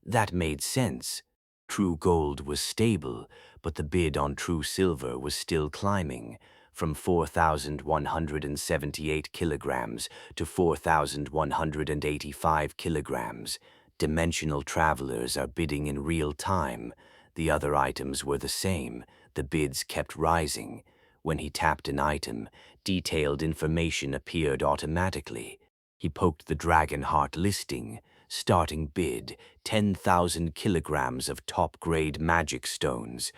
That made sense. True gold was stable, but the bid on true silver was still climbing, from 4,178 kilograms to 4,185 kilograms. Dimensional travelers are bidding in real time. The other items were the same. The bids kept rising. When he tapped an item, detailed information appeared automatically. He poked the dragon heart listing. Starting bid, 10,000 kilograms of top-grade magic stones.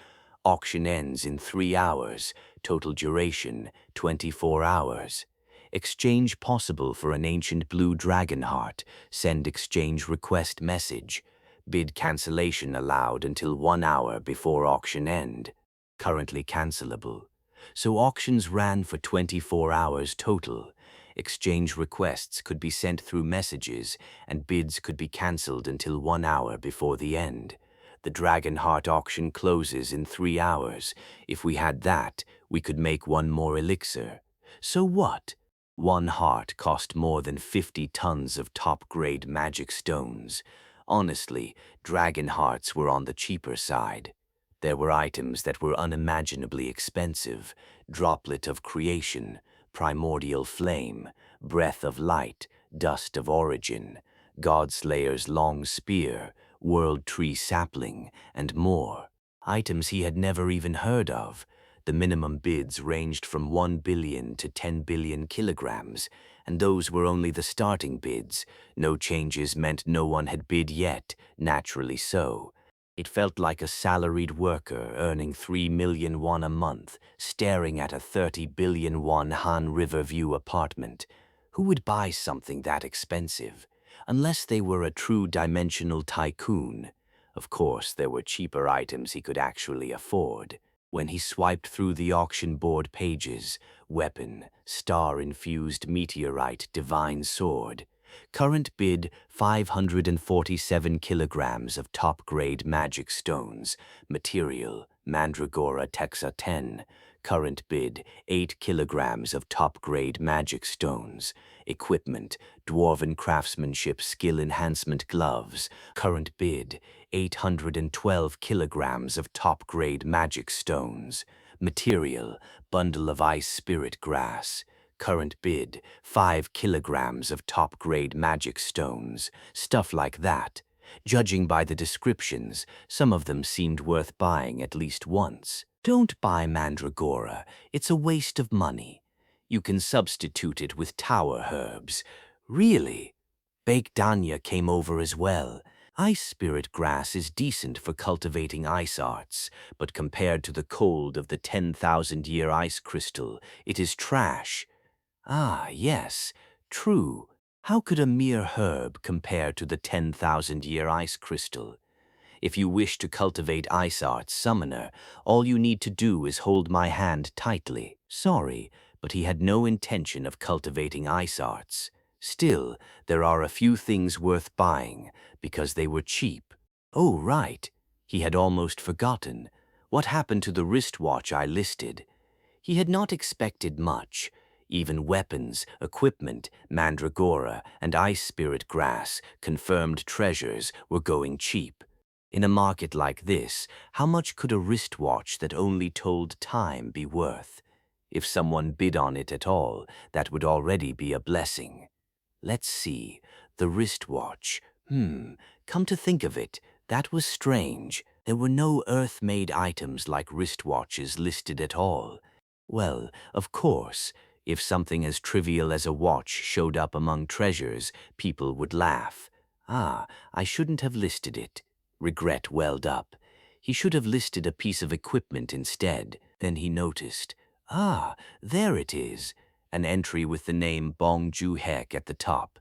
Auction ends in 3 hours. Total duration, 24 hours. Exchange possible for an ancient blue dragon heart. Send exchange request message. Bid cancellation allowed until 1 hour before auction end. Currently cancelable. So auctions ran for 24 hours total. Exchange requests could be sent through messages, and bids could be cancelled until 1 hour before the end. The Dragon Heart auction closes in 3 hours. If we had that, we could make 1 more elixir. So what? 1 heart cost more than 50 tons of top-grade magic stones. Honestly, dragon hearts were on the cheaper side. There were items that were unimaginably expensive: droplet of creation, primordial flame, breath of light, dust of origin, Godslayer's long spear, world tree sapling, and more. Items he had never even heard of. The minimum bids ranged from 1 billion to 10 billion kilograms, and those were only the starting bids. No changes meant no one had bid yet, naturally so. It felt like a salaried worker earning 3 million won a month, staring at a 30 billion won Han Riverview apartment. Who would buy something that expensive? Unless they were a true dimensional tycoon. Of course, there were cheaper items he could actually afford. When he swiped through the auction board pages: weapon, star-infused meteorite, divine sword. Current bid 547 kilograms of top-grade magic stones. Material, Mandragora Texa 10. Current bid 8 kilograms of top-grade magic stones. Equipment, Dwarven craftsmanship skill enhancement gloves. Current bid 812 kilograms of top-grade magic stones. Material, bundle of ice spirit grass. Current bid 5 kilograms of top-grade magic stones. Stuff like that. Judging by the descriptions, some of them seemed worth buying at least once. Don't buy Mandragora. It's a waste of money. You can substitute it with tower herbs. Really? Bake Danya came over as well. Ice spirit grass is decent for cultivating ice arts, but compared to the cold of the 10,000-year ice crystal, it is trash. Ah, yes, true. How could a mere herb compare to the 10,000-year ice crystal? If you wish to cultivate ice arts, summoner, all you need to do is hold my hand tightly. Sorry, but he had no intention of cultivating ice arts. Still, there are a few things worth buying, because they were cheap. Oh, right. He had almost forgotten. What happened to the wristwatch I listed? He had not expected much. Even weapons, equipment, Mandragora, and ice spirit grass, confirmed treasures, were going cheap. In a market like this, how much could a wristwatch that only told time be worth? If someone bid on it at all, that would already be a blessing. Let's see, the wristwatch. Come to think of it, that was strange. There were no earth-made items like wristwatches listed at all. Well, of course, if something as trivial as a watch showed up among treasures, people would laugh. Ah, I shouldn't have listed it. Regret welled up. He should have listed a piece of equipment instead. Then he noticed. Ah, there it is. An entry with the name Bong Ju Hek at the top.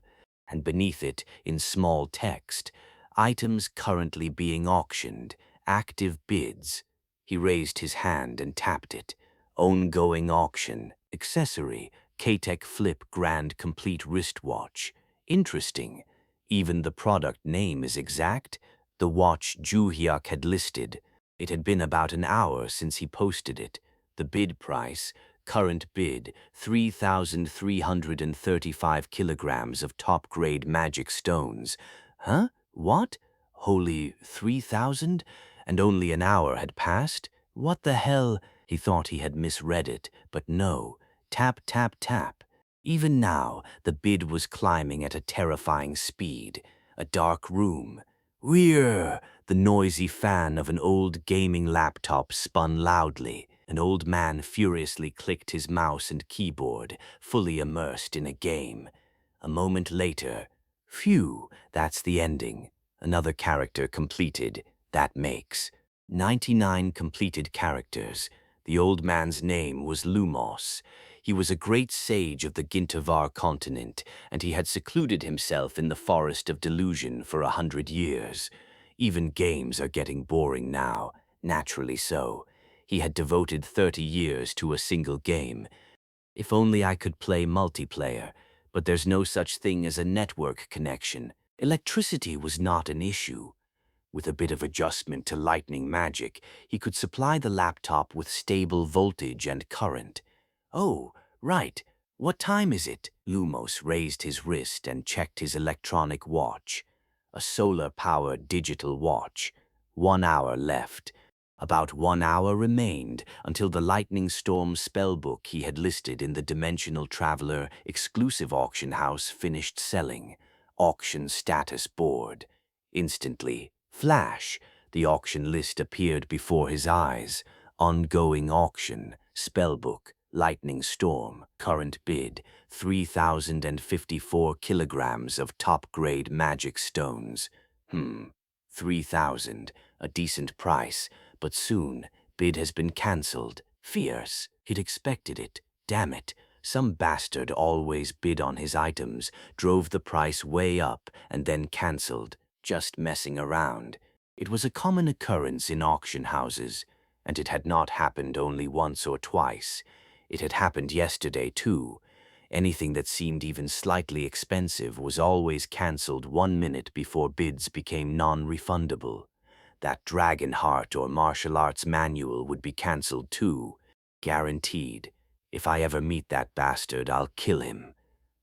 And beneath it, in small text, items currently being auctioned, active bids. He raised his hand and tapped it. Ongoing auction, accessory, K-Tech Flip Grand Complete Wristwatch. Interesting. Even the product name is exact. The watch Juhyuk had listed. It had been about an hour since he posted it. The bid price, current bid, 3,335 kilograms of top-grade magic stones. Huh? What? Holy 3,000? And only an hour had passed? What the hell? He thought he had misread it, but no. Tap, tap, tap. Even now, the bid was climbing at a terrifying speed. A dark room. Whirr! The noisy fan of an old gaming laptop spun loudly. An old man furiously clicked his mouse and keyboard, fully immersed in a game. A moment later, phew, that's the ending. Another character completed. That makes 99 completed characters. The old man's name was Lumos. He was a great sage of the Gintavar continent, and he had secluded himself in the Forest of Delusion for 100 years. Even games are getting boring now, naturally so. He had devoted 30 years to a single game. If only I could play multiplayer, but there's no such thing as a network connection. Electricity was not an issue. With a bit of adjustment to lightning magic, he could supply the laptop with stable voltage and current. Oh, right. What time is it? Lumos raised his wrist and checked his electronic watch. A solar-powered digital watch. 1 hour left. About 1 hour remained until the lightning storm spellbook he had listed in the Dimensional Traveler exclusive auction house finished selling. Auction status board. Instantly, flash, the auction list appeared before his eyes. Ongoing auction, spellbook, lightning storm, current bid, 3,054 kilograms of top-grade magic stones. 3,000, a decent price, but soon, bid has been cancelled. Fierce. He'd expected it. Damn it. Some bastard always bid on his items, drove the price way up, and then cancelled. Just messing around. It was a common occurrence in auction houses, and it had not happened only once or twice. It had happened yesterday, too. Anything that seemed even slightly expensive was always cancelled 1 minute before bids became non-refundable. That Dragon Heart or martial arts manual would be cancelled too. Guaranteed. If I ever meet that bastard, I'll kill him.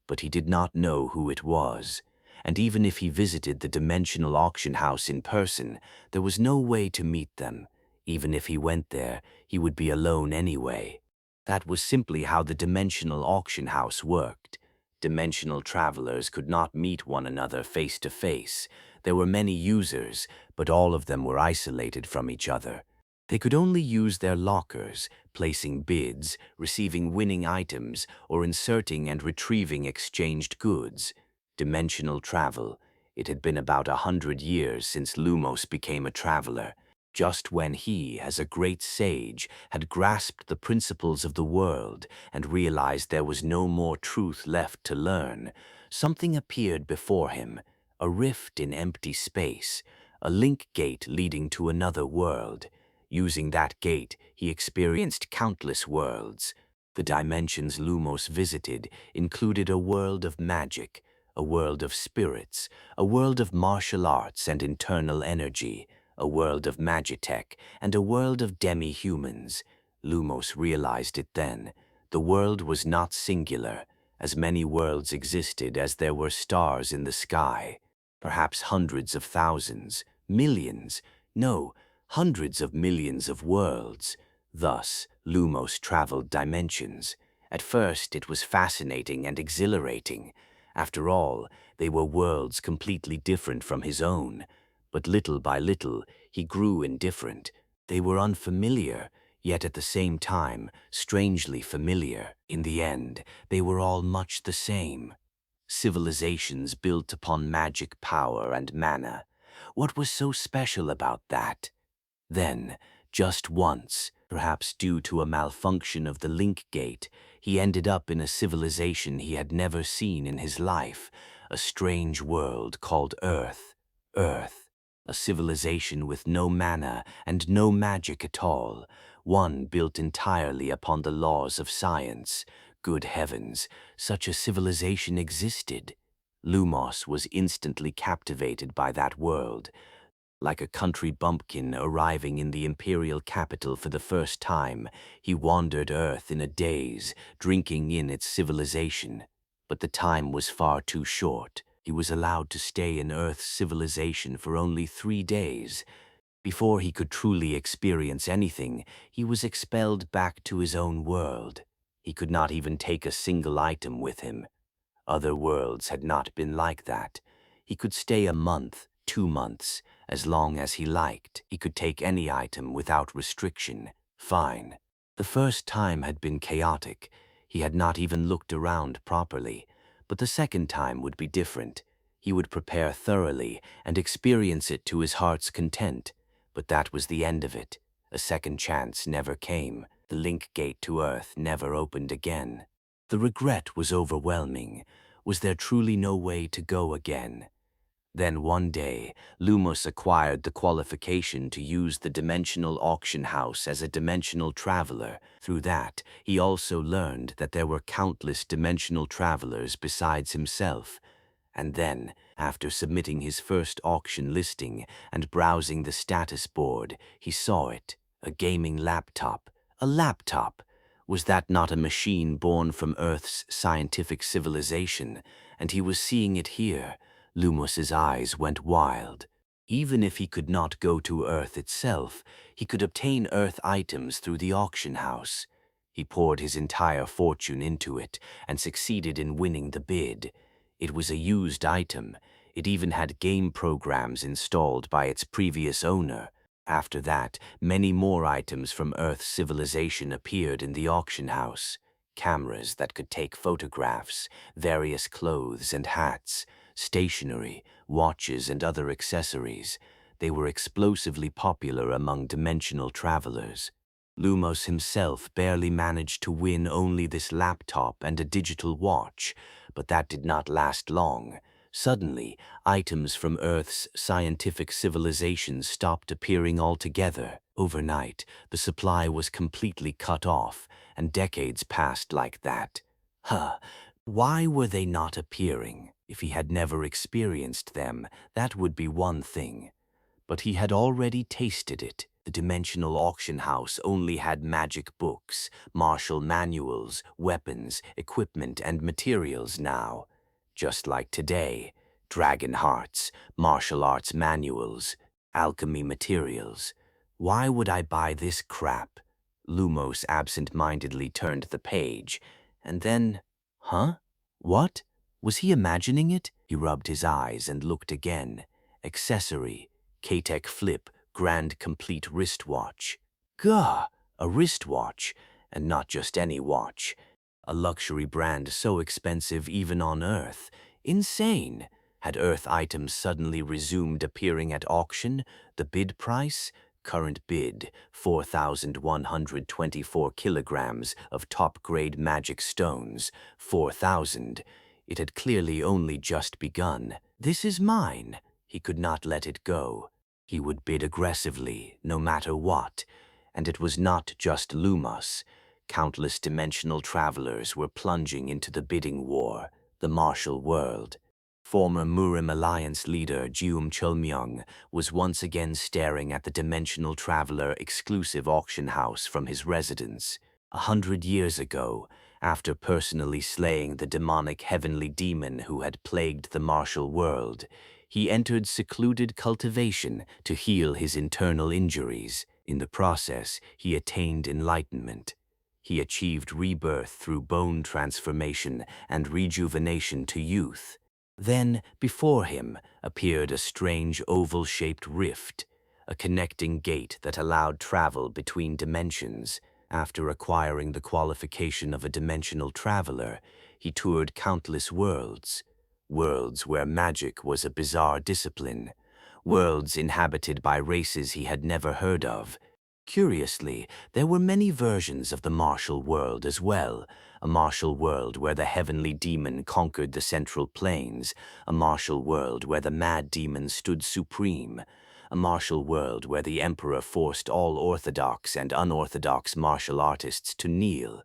But he did not know who it was. And even if he visited the Dimensional Auction House in person, there was no way to meet them. Even if he went there, he would be alone anyway. That was simply how the Dimensional Auction House worked. Dimensional travelers could not meet one another face to face. There were many users, but all of them were isolated from each other. They could only use their lockers, placing bids, receiving winning items, or inserting and retrieving exchanged goods. Dimensional travel. It had been about 100 years since Lumos became a traveler. Just when he, as a great sage, had grasped the principles of the world and realized there was no more truth left to learn, something appeared before him, a rift in empty space, a link gate leading to another world. Using that gate, he experienced countless worlds. The dimensions Lumos visited included a world of magic, a world of spirits, a world of martial arts and internal energy, a world of magitech, and a world of demi-humans. Lumos realized it then. The world was not singular. As many worlds existed as there were stars in the sky. Perhaps hundreds of thousands, millions, no, hundreds of millions of worlds. Thus, Lumos traveled dimensions. At first, it was fascinating and exhilarating. After all, they were worlds completely different from his own. But little by little, he grew indifferent. They were unfamiliar, yet at the same time, strangely familiar. In the end, they were all much the same. Civilizations built upon magic power and mana. What was so special about that? Then, just once, perhaps due to a malfunction of the link gate, he ended up in a civilization he had never seen in his life, a strange world called Earth. Earth. A civilization with no mana and no magic at all, one built entirely upon the laws of science. Good heavens, such a civilization existed. Lumos was instantly captivated by that world. Like a country bumpkin arriving in the imperial capital for the first time, he wandered Earth in a daze, drinking in its civilization. But the time was far too short. He was allowed to stay in Earth's civilization for only 3 days. Before he could truly experience anything, he was expelled back to his own world. He could not even take a single item with him. Other worlds had not been like that. He could stay a month, 2 months, as long as he liked. He could take any item without restriction. Fine. The first time had been chaotic. He had not even looked around properly. But the second time would be different. He would prepare thoroughly and experience it to his heart's content. But that was the end of it. A second chance never came. The link gate to Earth never opened again. The regret was overwhelming. Was there truly no way to go again? Then one day, Lumos acquired the qualification to use the Dimensional Auction House as a dimensional traveler. Through that, he also learned that there were countless dimensional travelers besides himself. And then, after submitting his first auction listing and browsing the status board, he saw it. A gaming laptop. A laptop! Was that not a machine born from Earth's scientific civilization? And he was seeing it here. Lumos's eyes went wild. Even if he could not go to Earth itself, he could obtain Earth items through the auction house. He poured his entire fortune into it and succeeded in winning the bid. It was a used item. It even had game programs installed by its previous owner. After that, many more items from Earth's civilization appeared in the auction house. Cameras that could take photographs, various clothes and hats, stationery, watches, and other accessories. They were explosively popular among dimensional travelers. Lumos himself barely managed to win only this laptop and a digital watch, but that did not last long. Suddenly, items from Earth's scientific civilization stopped appearing altogether. Overnight, the supply was completely cut off, and decades passed like that. Why were they not appearing? If he had never experienced them, that would be one thing. But he had already tasted it. The dimensional auction house only had magic books, martial manuals, weapons, equipment, and materials now. Just like today, dragon hearts, martial arts manuals, alchemy materials. Why would I buy this crap? Lumos absent-mindedly turned the page, and then, What? Was he imagining it? He rubbed his eyes and looked again. Accessory, K-Tech Flip, Grand Complete Wristwatch. Gah! A wristwatch, and not just any watch. A luxury brand so expensive even on Earth. Insane! Had Earth items suddenly resumed appearing at auction? The bid price? Current bid, 4,124 kilograms of top-grade magic stones. 4,000. It had clearly only just begun. This is mine. He could not let it go. He would bid aggressively, no matter what. And it was not just Lumos. Countless dimensional travelers were plunging into the bidding war, the martial world. Former Murim Alliance leader Jium Cholmyong was once again staring at the dimensional traveler exclusive auction house from his residence. 100 years ago, after personally slaying the demonic heavenly demon who had plagued the martial world, he entered secluded cultivation to heal his internal injuries. In the process, he attained enlightenment. He achieved rebirth through bone transformation and rejuvenation to youth. Then, before him, appeared a strange oval-shaped rift, a connecting gate that allowed travel between dimensions. After acquiring the qualification of a dimensional traveler, he toured countless worlds. Worlds where magic was a bizarre discipline. Worlds inhabited by races he had never heard of. Curiously, there were many versions of the martial world as well. A martial world where the heavenly demon conquered the central plains. A martial world where the mad demon stood supreme. A martial world where the emperor forced all orthodox and unorthodox martial artists to kneel.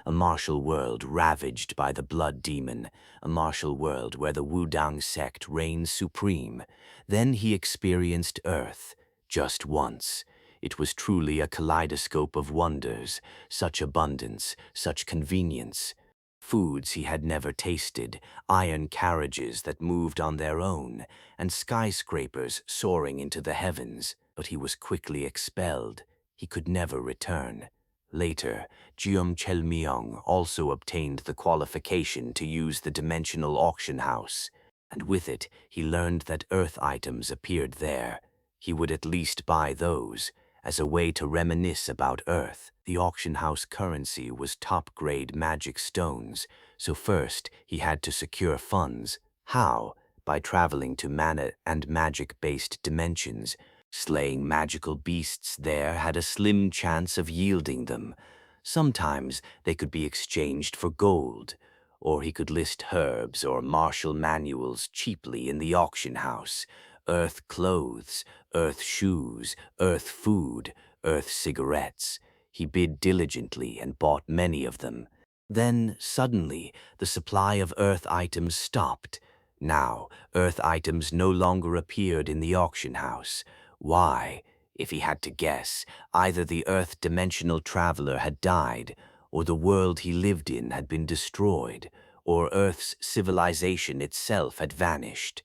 A martial world ravaged by the blood demon. A martial world where the Wudang sect reigned supreme. Then he experienced Earth, just once. It was truly a kaleidoscope of wonders, such abundance, such convenience. Foods he had never tasted, iron carriages that moved on their own, and skyscrapers soaring into the heavens. But he was quickly expelled. He could never return. Later, Jium Chelmyong also obtained the qualification to use the dimensional auction house, and with it he learned that Earth items appeared there. He would at least buy those, as a way to reminisce about Earth. The auction house currency was top-grade magic stones, so first he had to secure funds. How? By traveling to mana and magic-based dimensions. Slaying magical beasts there had a slim chance of yielding them. Sometimes they could be exchanged for gold, or he could list herbs or martial manuals cheaply in the auction house. Earth clothes, Earth shoes, Earth food, Earth cigarettes. He bid diligently and bought many of them. Then, suddenly, the supply of Earth items stopped. Now, Earth items no longer appeared in the auction house. Why? If he had to guess, either the Earth dimensional traveler had died, or the world he lived in had been destroyed, or Earth's civilization itself had vanished.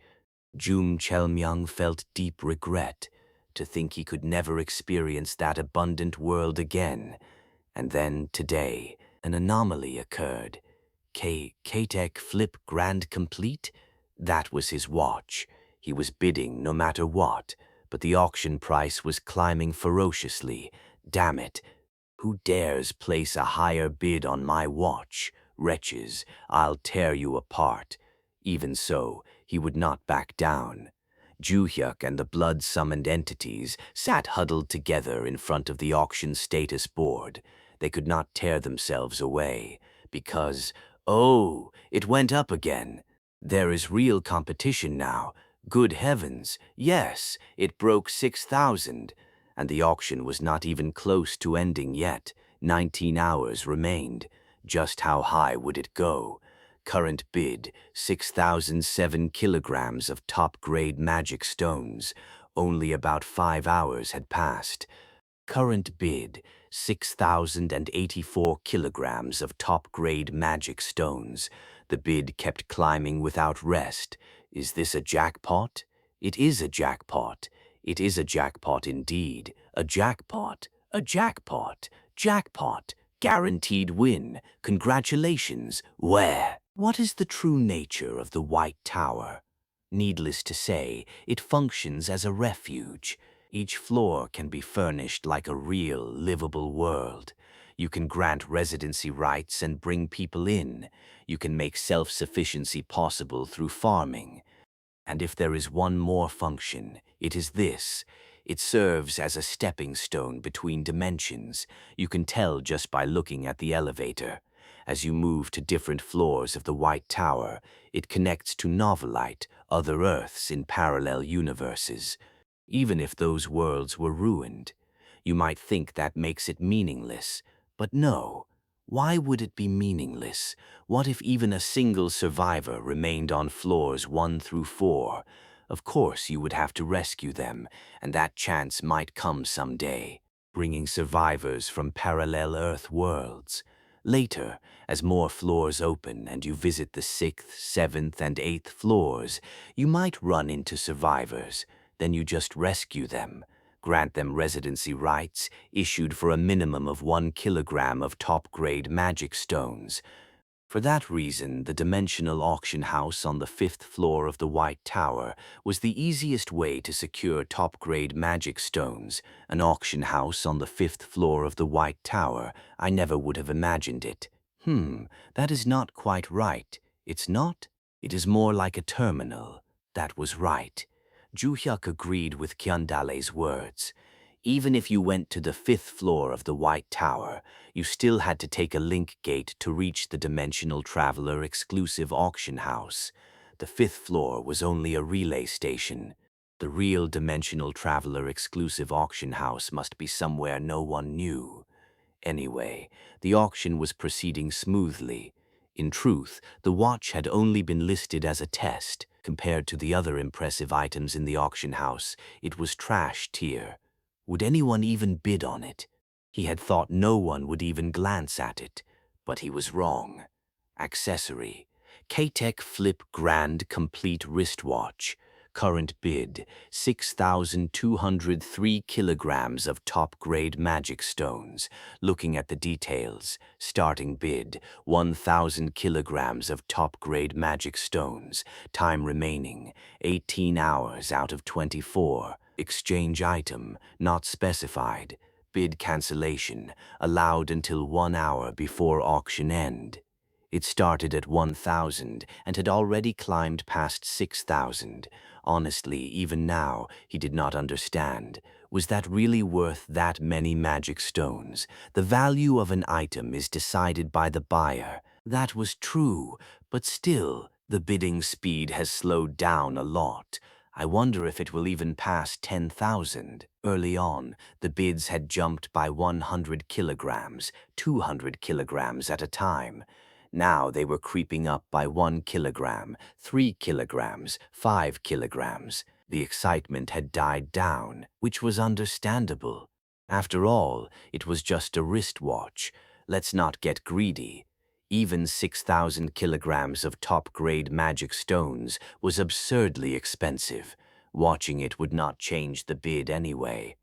Jum Chelmyung felt deep regret to think he could never experience that abundant world again. And then, today, an anomaly occurred. Katek Flip Grand Complete? That was his watch. He was bidding no matter what, but the auction price was climbing ferociously. Damn it. Who dares place a higher bid on my watch? Wretches, I'll tear you apart. Even so, he would not back down. Juhyuk and the blood-summoned entities sat huddled together in front of the auction status board. They could not tear themselves away, because, oh, it went up again. There is real competition now. Good heavens, yes, it broke 6,000. And the auction was not even close to ending yet. 19 hours remained. Just how high would it go? Current bid, 6,007 kilograms of top-grade magic stones. Only about 5 hours had passed. Current bid, 6,084 kilograms of top-grade magic stones. The bid kept climbing without rest. Is this a jackpot? It is a jackpot. It is a jackpot indeed. A jackpot. A jackpot. Jackpot. Guaranteed win. Congratulations. Where? What is the true nature of the White Tower? Needless to say, it functions as a refuge. Each floor can be furnished like a real, livable world. You can grant residency rights and bring people in. You can make self-sufficiency possible through farming. And if there is one more function, it is this. It serves as a stepping stone between dimensions. You can tell just by looking at the elevator. As you move to different floors of the White Tower, it connects to Novelite, other Earths in parallel universes. Even if those worlds were ruined, you might think that makes it meaningless. But no. Why would it be meaningless? What if even a single survivor remained on floors 1 through 4? Of course you would have to rescue them, and that chance might come someday, bringing survivors from parallel Earth worlds. Later, as more floors open and you visit the 6th, 7th, and 8th floors, you might run into survivors. Then you just rescue them. Grant them residency rights, issued for a minimum of 1 kilogram of top-grade magic stones. For that reason, the dimensional auction house on the 5th floor of the White Tower was the easiest way to secure top-grade magic stones. An auction house on the 5th floor of the White Tower. I never would have imagined it. That is not quite right. It's not? It is more like a terminal. That was right. Juhyuk agreed with Kyundale's words. Even if you went to the 5th floor of the White Tower, you still had to take a link gate to reach the Dimensional Traveler exclusive auction house. The 5th floor was only a relay station. The real Dimensional Traveler exclusive auction house must be somewhere no one knew. Anyway, the auction was proceeding smoothly. In truth, the watch had only been listed as a test. Compared to the other impressive items in the auction house, it was trash tier. Would anyone even bid on it? He had thought no one would even glance at it, but he was wrong. Accessory. Katek Flip Grand Complete Wristwatch. Current bid, 6,203 kilograms of top-grade magic stones. Looking at the details, starting bid, 1,000 kilograms of top-grade magic stones. Time remaining, 18 hours out of 24. Exchange item, not specified. Bid cancellation, allowed until 1 hour before auction end. It started at 1,000 and had already climbed past 6,000. Honestly, even now, he did not understand. Was that really worth that many magic stones? The value of an item is decided by the buyer. That was true, but still, the bidding speed has slowed down a lot. I wonder if it will even pass 10,000. Early on, the bids had jumped by 100 kilograms, 200 kilograms at a time. Now they were creeping up by 1 kilogram, 3 kilograms, 5 kilograms. The excitement had died down, which was understandable. After all, it was just a wristwatch. Let's not get greedy. Even 6,000 kilograms of top-grade magic stones was absurdly expensive. Watching it would not change the bid anyway.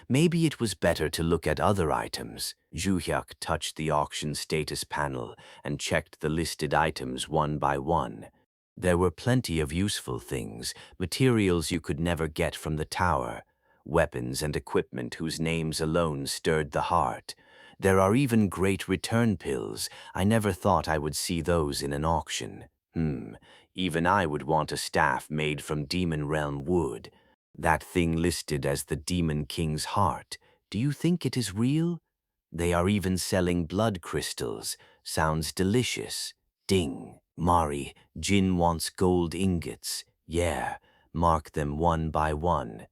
Maybe it was better to look at other items. Zhuhyuk touched the auction status panel and checked the listed items one by one. There were plenty of useful things, materials you could never get from the tower, weapons and equipment whose names alone stirred the heart. There are even great return pills. I never thought I would see those in an auction. Even I would want a staff made from Demon Realm wood. That thing listed as the Demon King's heart. Do you think it is real? They are even selling blood crystals. Sounds delicious. Ding. Mari, Jin wants gold ingots. Yeah, mark them one by one.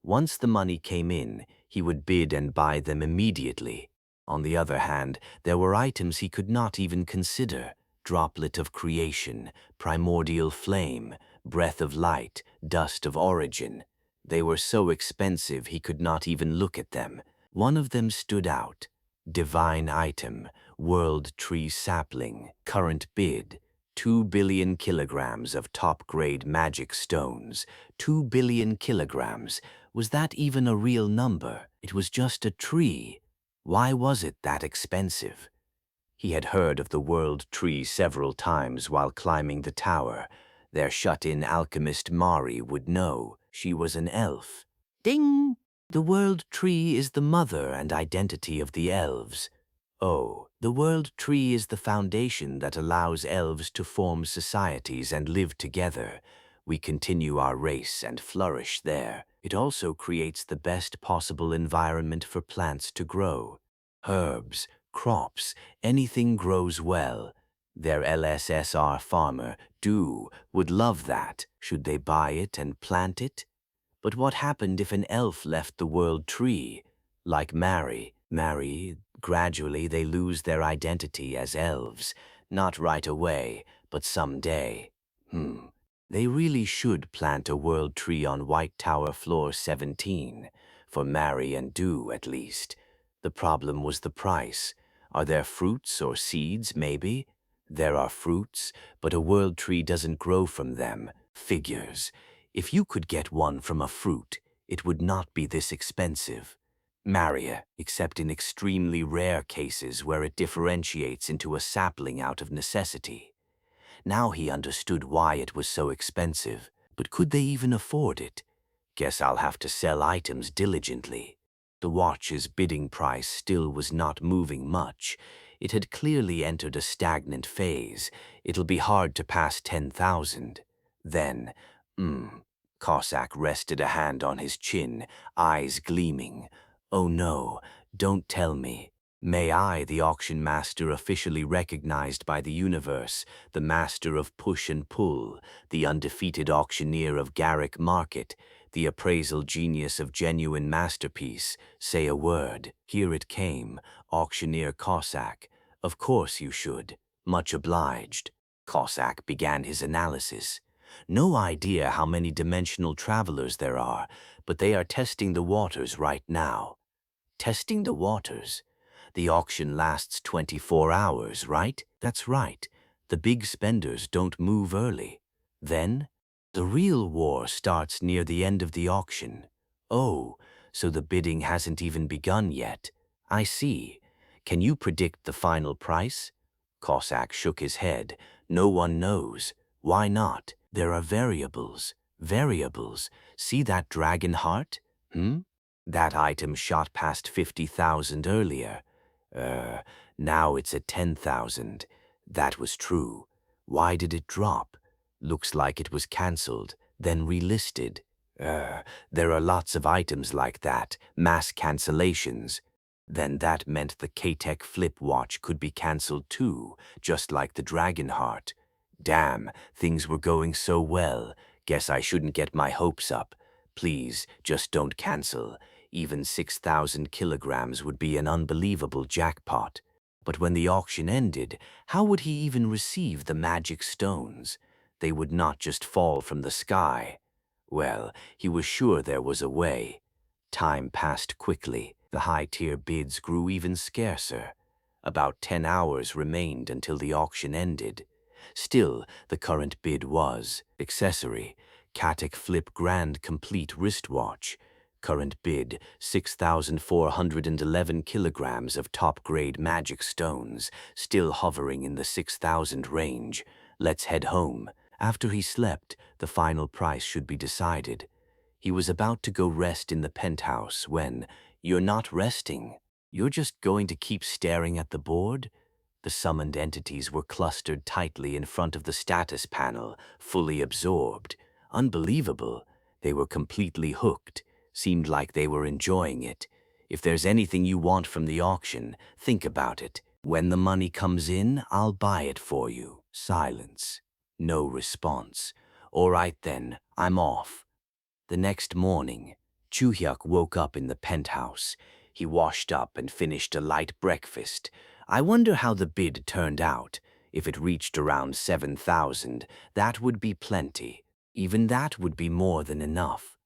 Once the money came in, he would bid and buy them immediately. On the other hand, there were items he could not even consider. Droplet of creation, primordial flame, breath of light, dust of origin. They were so expensive he could not even look at them. One of them stood out. Divine item, world tree sapling, current bid. 2 billion kilograms of top-grade magic stones. 2 billion kilograms. Was that even a real number? It was just a tree. Why was it that expensive? He had heard of the world tree several times while climbing the tower. Their shut-in alchemist Mari would know. She was an elf. Ding! The world tree is the mother and identity of the elves. Oh, the world tree is the foundation that allows elves to form societies and live together. We continue our race and flourish there. It also creates the best possible environment for plants to grow. Herbs, crops, anything grows well. Their LSSR farmer, would love that. Should they buy it and plant it? But what happened if an elf left the world tree? Like Mari, gradually they lose their identity as elves. Not right away, but someday. They really should plant a world tree on White Tower floor 17. For Mari and at least. The problem was the price. Are there fruits or seeds, maybe? There are fruits, but a world tree doesn't grow from them. Figures. If you could get one from a fruit, it would not be this expensive. Maria, except in extremely rare cases where it differentiates into a sapling out of necessity. Now he understood why it was so expensive, but could they even afford it? Guess I'll have to sell items diligently. The watch's bidding price still was not moving much. It had clearly entered a stagnant phase. It'll be hard to pass 10,000. Then, Cossack rested a hand on his chin, eyes gleaming. Oh no, don't tell me. May I, the auction master officially recognized by the universe, the master of push and pull, the undefeated auctioneer of Garrick Market, the appraisal genius of genuine masterpiece, say a word. Here it came, auctioneer Cossack. Of course you should. Much obliged. Cossack began his analysis. No idea how many dimensional travelers there are, but they are testing the waters right now. Testing the waters? The auction lasts 24 hours, right? That's right. The big spenders don't move early. Then, the real war starts near the end of the auction. Oh, so the bidding hasn't even begun yet. I see. Can you predict the final price? Cossack shook his head. No one knows. Why not? There are variables. Variables. See that dragon heart? That item shot past 50,000 earlier. Now it's at 10,000. That was true. Why did it drop? Looks like it was cancelled, then relisted. There are lots of items like that, mass cancellations. Then that meant the K-Tech Flip watch could be cancelled too, just like the Dragon Heart. Damn, things were going so well. Guess I shouldn't get my hopes up. Please, just don't cancel. Even 6,000 kilograms would be an unbelievable jackpot. But when the auction ended, how would he even receive the magic stones? They would not just fall from the sky. Well, he was sure there was a way. Time passed quickly. The high-tier bids grew even scarcer. About 10 hours remained until the auction ended. Still, the current bid was accessory, Katic Flip Grand Complete Wristwatch. Current bid, 6,411 kilograms of top-grade magic stones, still hovering in the 6,000 range. Let's head home. After he slept, the final price should be decided. He was about to go rest in the penthouse when, "You're not resting. You're just going to keep staring at the board?" The summoned entities were clustered tightly in front of the status panel, fully absorbed. Unbelievable. They were completely hooked. Seemed like they were enjoying it. If there's anything you want from the auction, think about it. When the money comes in, I'll buy it for you. Silence. No response. All right then, I'm off. The next morning, Chuhyuk woke up in the penthouse. He washed up and finished a light breakfast. I wonder how the bid turned out. If it reached around 7,000, that would be plenty. Even that would be more than enough.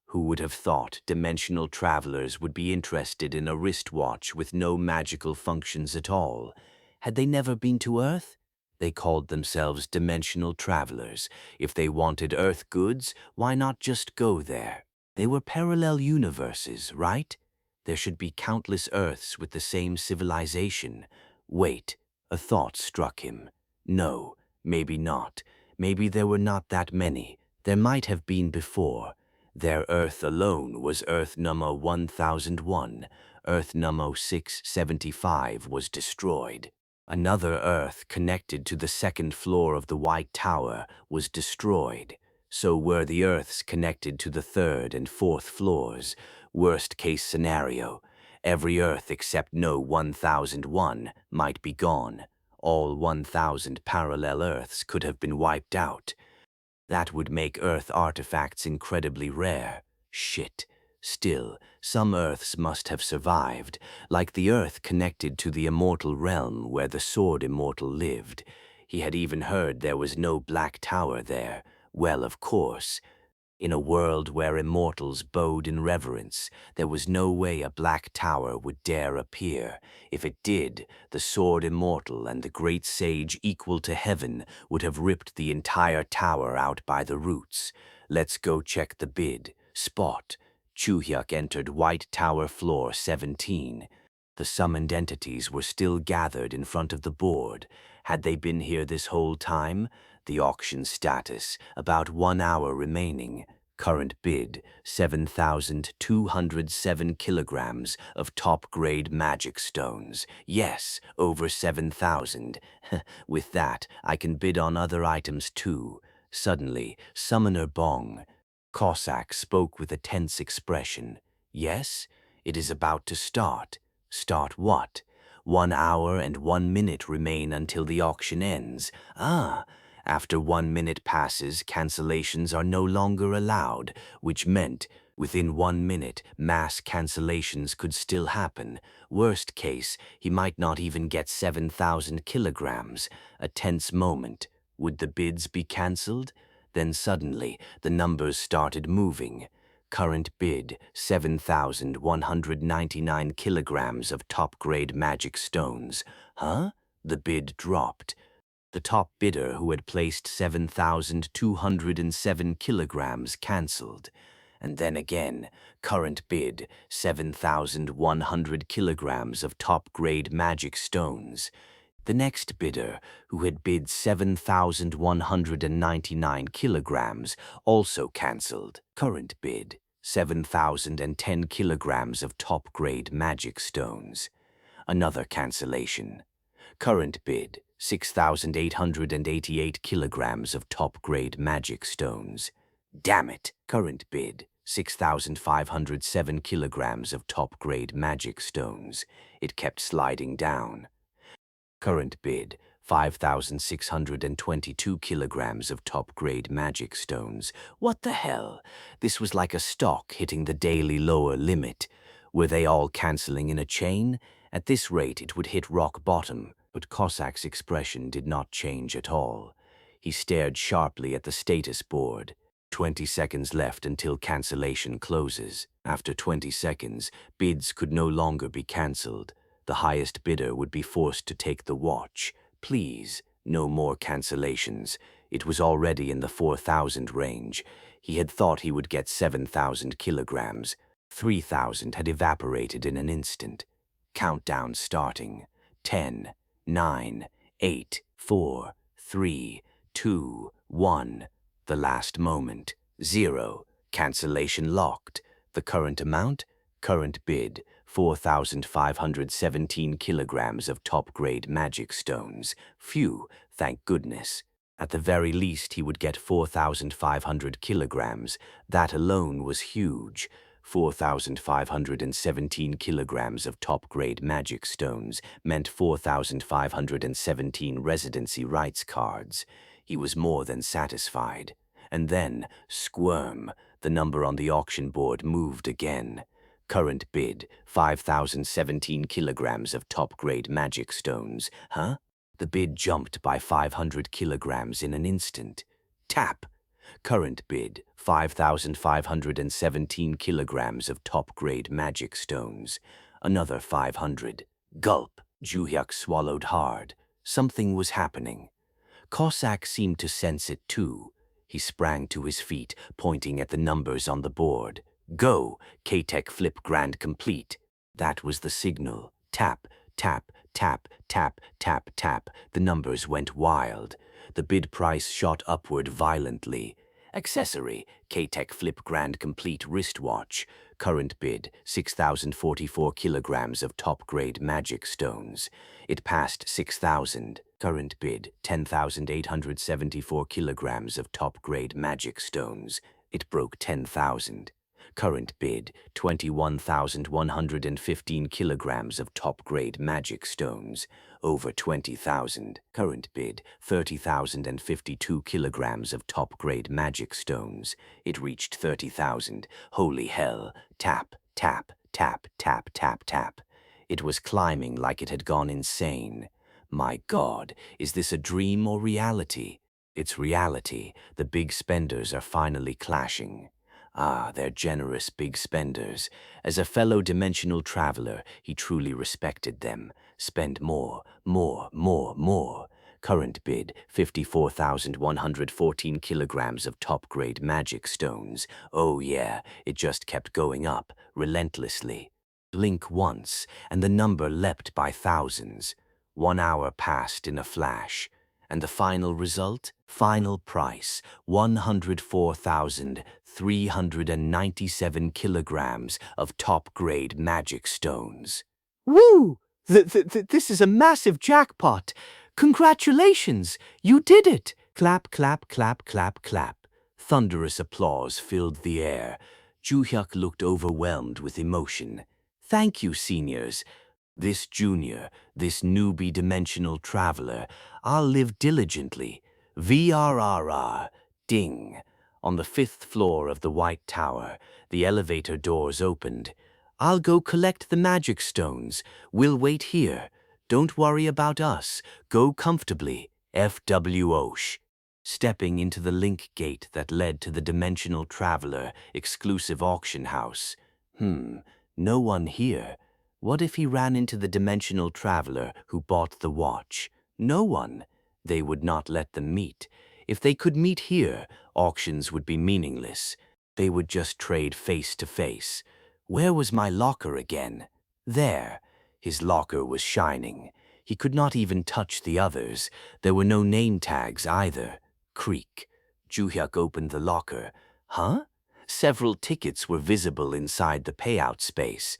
Who would have thought dimensional travelers would be interested in a wristwatch with no magical functions at all? Had they never been to Earth? They called themselves dimensional travelers. If they wanted Earth goods, why not just go there? They were parallel universes, right? There should be countless Earths with the same civilization. Wait, a thought struck him. No, maybe not. Maybe there were not that many. There might have been before. Their Earth alone was Earth number 1001. Earth number 675 was destroyed. Another Earth connected to the second floor of the White Tower was destroyed. So were the Earths connected to the third and fourth floors. Worst case scenario, every Earth except No 1001 might be gone. All 1,000 parallel Earths could have been wiped out. That would make Earth artifacts incredibly rare. Shit. Still, some Earths must have survived, like the Earth connected to the immortal realm where the Sword Immortal lived. He had even heard there was no Black Tower there. Well, of course. In a world where immortals bowed in reverence, there was no way a Black Tower would dare appear. If it did, the Sword Immortal and the great sage equal to heaven would have ripped the entire tower out by the roots. Let's go check the bid. Spot. Chuhyuk entered White Tower floor 17. The summoned entities were still gathered in front of the board. Had they been here this whole time? The auction status, about 1 hour remaining. Current bid, 7,207 kilograms of top-grade magic stones. Yes, over 7,000. With that, I can bid on other items too. Suddenly, Summoner Bong. Cossack spoke with a tense expression. Yes, it is about to start. Start what? 1 hour and 1 minute remain until the auction ends. After 1 minute passes, cancellations are no longer allowed, which meant within 1 minute, mass cancellations could still happen. Worst case, he might not even get 7,000 kilograms. A tense moment. Would the bids be cancelled? Then suddenly, the numbers started moving. Current bid, 7,199 kilograms of top-grade magic stones. Huh? The bid dropped. The top bidder, who had placed 7,207 kilograms, cancelled. And then again, current bid, 7,100 kilograms of top-grade magic stones. The next bidder, who had bid 7,199 kilograms, also cancelled. Current bid, 7,010 kilograms of top-grade magic stones. Another cancellation. Current bid, 6,888 kilograms of top-grade magic stones. Damn it! Current bid, 6,507 kilograms of top-grade magic stones. It kept sliding down. Current bid, 5,622 kilograms of top-grade magic stones. What the hell? This was like a stock hitting the daily lower limit. Were they all cancelling in a chain? At this rate, it would hit rock bottom. But Cossack's expression did not change at all. He stared sharply at the status board. 20 seconds left until cancellation closes. After 20 seconds, bids could no longer be cancelled. The highest bidder would be forced to take the watch. Please, no more cancellations. It was already in the 4,000 range. He had thought he would get 7,000 kilograms. 3,000 had evaporated in an instant. Countdown starting. 10, 9, 8, 4, 3, 2, 1. The last moment. 0. Cancellation locked. The current amount? Current bid, 4,517 kilograms of top-grade magic stones. Phew, thank goodness. At the very least, he would get 4,500 kilograms. That alone was huge. 4,517 kilograms of top-grade magic stones meant 4,517 residency rights cards. He was more than satisfied. And then, squirm, the number on the auction board moved again. Current bid, 5,017 kilograms of top-grade magic stones. Huh? The bid jumped by 500 kilograms in an instant. Tap! Current bid, 5,517 kilograms of top-grade magic stones. Another 500. Gulp! Juhyuk swallowed hard. Something was happening. Cossack seemed to sense it too. He sprang to his feet, pointing at the numbers on the board. Go! K-Tech flip grand complete. That was the signal. Tap, tap, tap, tap, tap, tap. The numbers went wild. The bid price shot upward violently. Accessory, K-Tech flip grand complete wristwatch. Current bid, 6,044 kilograms of top-grade magic stones. It passed 6,000. Current bid, 10,874 kilograms of top-grade magic stones. It broke 10,000. Current bid, 21,115 kilograms of top-grade magic stones. Over 20,000. Current bid, 30,052 kilograms of top-grade magic stones. It reached 30,000. Holy hell. Tap, tap, tap, tap, tap, tap. It was climbing like it had gone insane. My God, is this a dream or reality? It's reality. The big spenders are finally clashing. Ah, they're generous big spenders. As a fellow dimensional traveler, he truly respected them. Spend more, more, more, more. Current bid, 54,114 kilograms of top-grade magic stones. Oh yeah, it just kept going up, relentlessly. Blink once, and the number leapt by thousands. 1 hour passed in a flash. And the final result? Final price, 104,397 kilograms of top-grade magic stones. Woo! This is a massive jackpot! Congratulations! You did it! Clap, clap, clap, clap, clap. Thunderous applause filled the air. Juhyuk looked overwhelmed with emotion. Thank you, seniors. This junior, this newbie dimensional traveler, I'll live diligently. VRRR. Ding. On the 5th floor of the White Tower, the elevator doors opened. I'll go collect the magic stones. We'll wait here. Don't worry about us. Go comfortably. FWOsh. Stepping into the link gate that led to the Dimensional Traveler exclusive auction house. No one here. What if he ran into the Dimensional Traveler who bought the watch? No one. They would not let them meet. If they could meet here, auctions would be meaningless. They would just trade face to face. Where was my locker again? There. His locker was shining. He could not even touch the others. There were no name tags either. Creak. Juhyuk opened the locker. Huh? Several tickets were visible inside the payout space.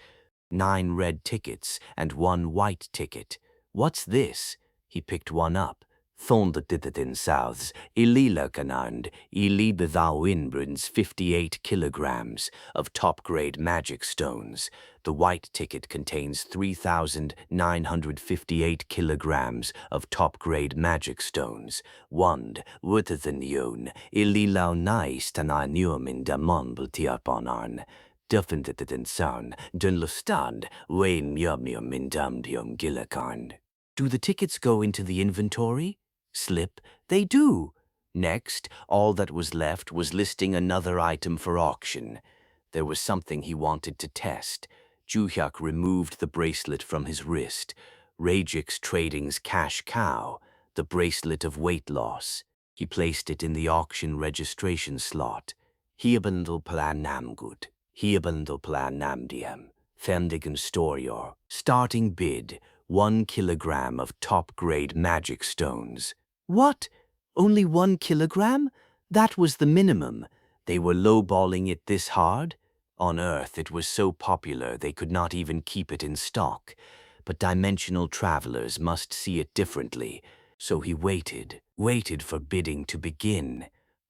9 red tickets and 1 white ticket. What's this? He picked one up. Thondetitin Souths, Ilila Canand, Iliba thou inbrins 58 kilograms of top-grade magic stones. The white ticket contains 3,958 kilograms of top-grade magic stones. Wand, Wuthathanyon, Ililau Naistananium in Damonbultiaponarn. Duffentetitin Sound, Dunlustand, Wayne Yumium in Dumdium Gillakarn. Do the tickets go into the inventory? Slip? They do. Next, all that was left was listing another item for auction. There was something he wanted to test. Juhyuk removed the bracelet from his wrist. Rajix Trading's cash cow, the bracelet of weight loss. He placed it in the auction registration slot. Hiabundal plan namgud. Hiabundal plan namdiam. Fendigan Storior. Starting bid, 1 kilogram of top-grade magic stones. What? Only 1 kilogram? That was the minimum. They were lowballing it this hard? On Earth, it was so popular they could not even keep it in stock. But dimensional travelers must see it differently, so he waited for bidding to begin.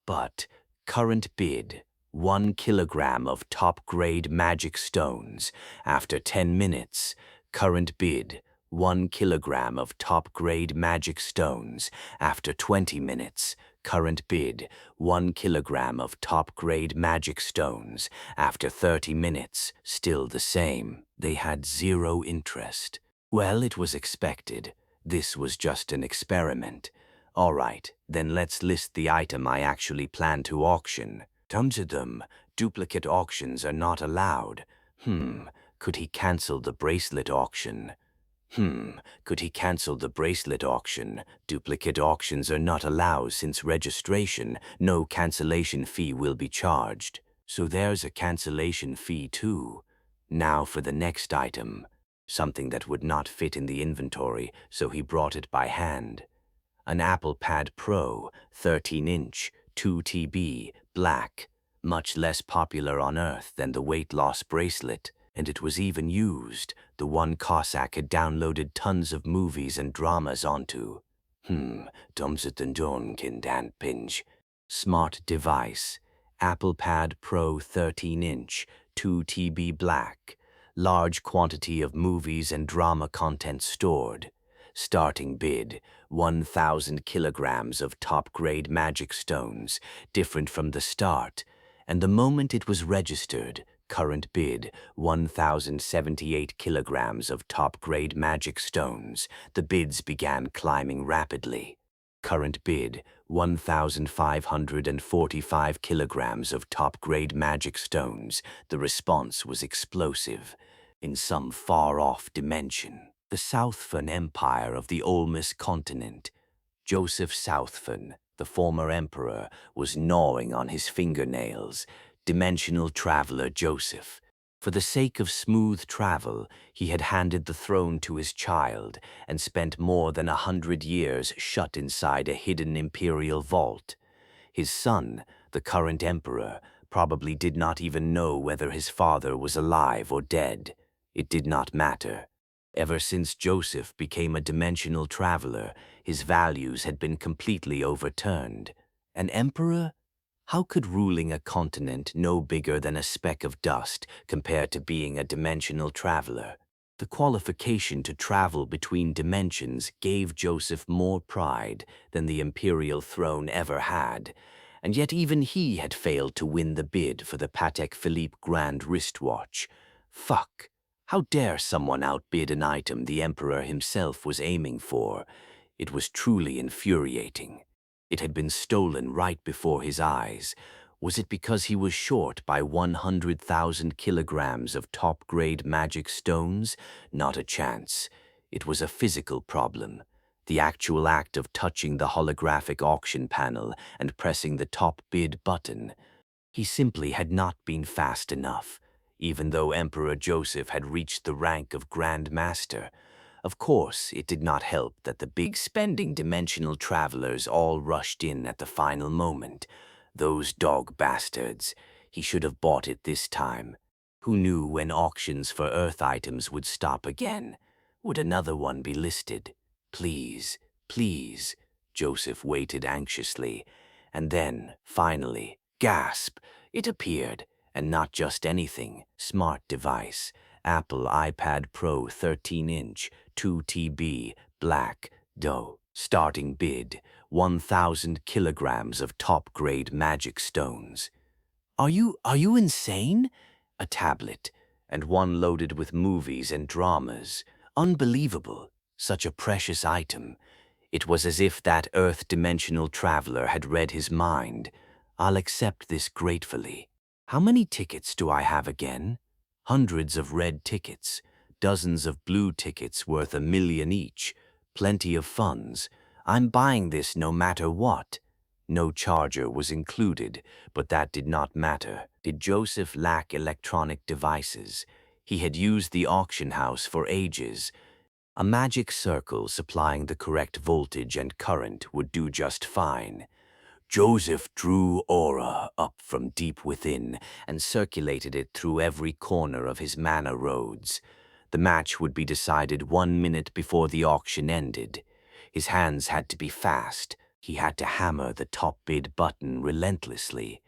But current bid, 1 kilogram of top-grade magic stones. After 10 minutes, current bid, 1 kilogram of top-grade magic stones. After 20 minutes, current bid, 1 kilogram of top-grade magic stones. After 30 minutes, still the same. They had zero interest. Well, it was expected. This was just an experiment. All right, then let's list the item I actually plan to auction. Tons of them. Duplicate auctions are not allowed. Could he cancel the bracelet auction? Could he cancel the bracelet auction? Duplicate auctions are not allowed since registration. No cancellation fee will be charged. So there's a cancellation fee too. Now for the next item. Something that would not fit in the inventory, so he brought it by hand. An Apple Pad Pro, 13-inch, 2 TB, black, much less popular on Earth than the weight loss bracelet. And it was even used. The one Cossack had downloaded tons of movies and dramas onto. Pinch. Smart device. Apple Pad Pro 13-inch, 2 TB black. Large quantity of movies and drama content stored. Starting bid, 1,000 kilograms of top-grade magic stones, different from the start. And the moment it was registered, current bid, 1,078 kilograms of top-grade magic stones. The bids began climbing rapidly. Current bid, 1,545 kilograms of top-grade magic stones. The response was explosive. In some far-off dimension, the Southfen Empire of the Olmus continent, Joseph Southfen, the former emperor, was gnawing on his fingernails. Dimensional traveler Joseph. For the sake of smooth travel, he had handed the throne to his child and spent more than 100 years shut inside a hidden imperial vault. His son, the current emperor, probably did not even know whether his father was alive or dead. It did not matter. Ever since Joseph became a dimensional traveler, his values had been completely overturned. An emperor? How could ruling a continent no bigger than a speck of dust compare to being a dimensional traveler? The qualification to travel between dimensions gave Joseph more pride than the imperial throne ever had, and yet even he had failed to win the bid for the Patek Philippe Grand wristwatch. Fuck! How dare someone outbid an item the emperor himself was aiming for? It was truly infuriating. It had been stolen right before his eyes. Was it because he was short by 100,000 kilograms of top-grade magic stones? Not a chance. It was a physical problem. The actual act of touching the holographic auction panel and pressing the top bid button. He simply had not been fast enough, even though Emperor Joseph had reached the rank of Grand Master. Of course, it did not help that the big-spending dimensional travelers all rushed in at the final moment. Those dog bastards. He should have bought it this time. Who knew when auctions for Earth items would stop again? Would another one be listed? Please, please. Joseph waited anxiously. And then, finally, gasp! It appeared. And not just anything. Smart device. Apple iPad Pro 13-inch, 2 TB, black, dough. Starting bid, 1,000 kilograms of top-grade magic stones. Are you insane? A tablet, and one loaded with movies and dramas. Unbelievable. Such a precious item. It was as if that Earth-dimensional traveler had read his mind. I'll accept this gratefully. How many tickets do I have again? Hundreds of red tickets, dozens of blue tickets worth $1 million each, plenty of funds. I'm buying this no matter what. No charger was included, but that did not matter. Did Joseph lack electronic devices? He had used the auction house for ages. A magic circle supplying the correct voltage and current would do just fine. Joseph drew aura up from deep within and circulated it through every corner of his mana roads. The match would be decided 1 minute before the auction ended. His hands had to be fast. He had to hammer the top bid button relentlessly.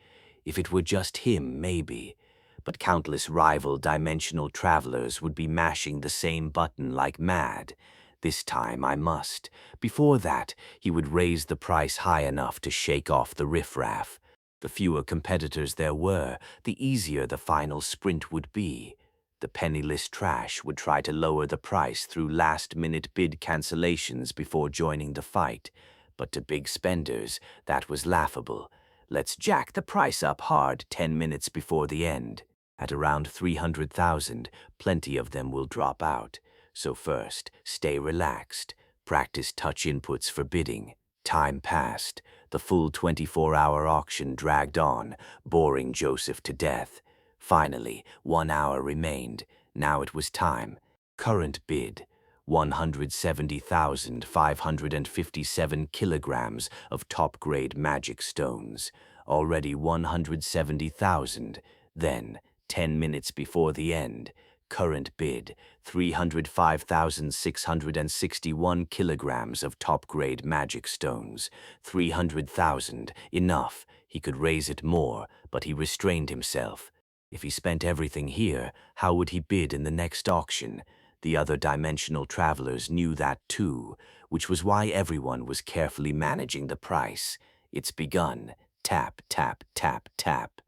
If it were just him, maybe. But countless rival dimensional travelers would be mashing the same button like mad. This time I must. Before that, he would raise the price high enough to shake off the riffraff. The fewer competitors there were, the easier the final sprint would be. The penniless trash would try to lower the price through last-minute bid cancellations before joining the fight. But to big spenders, that was laughable. Let's jack the price up hard 10 minutes before the end. At around 300,000, plenty of them will drop out. So first, stay relaxed. Practice touch inputs for bidding. Time passed. The full 24-hour auction dragged on, boring Joseph to death. Finally, 1 hour remained. Now it was time. Current bid: 170,557 kilograms of top-grade magic stones. Already 170,000. Then, 10 minutes before the end, current bid: 305,661 kilograms of top-grade magic stones. 300,000. Enough. He could raise it more, but he restrained himself. If he spent everything here, how would he bid in the next auction? The other dimensional travelers knew that too, which was why everyone was carefully managing the price. It's begun. Tap, tap, tap, tap.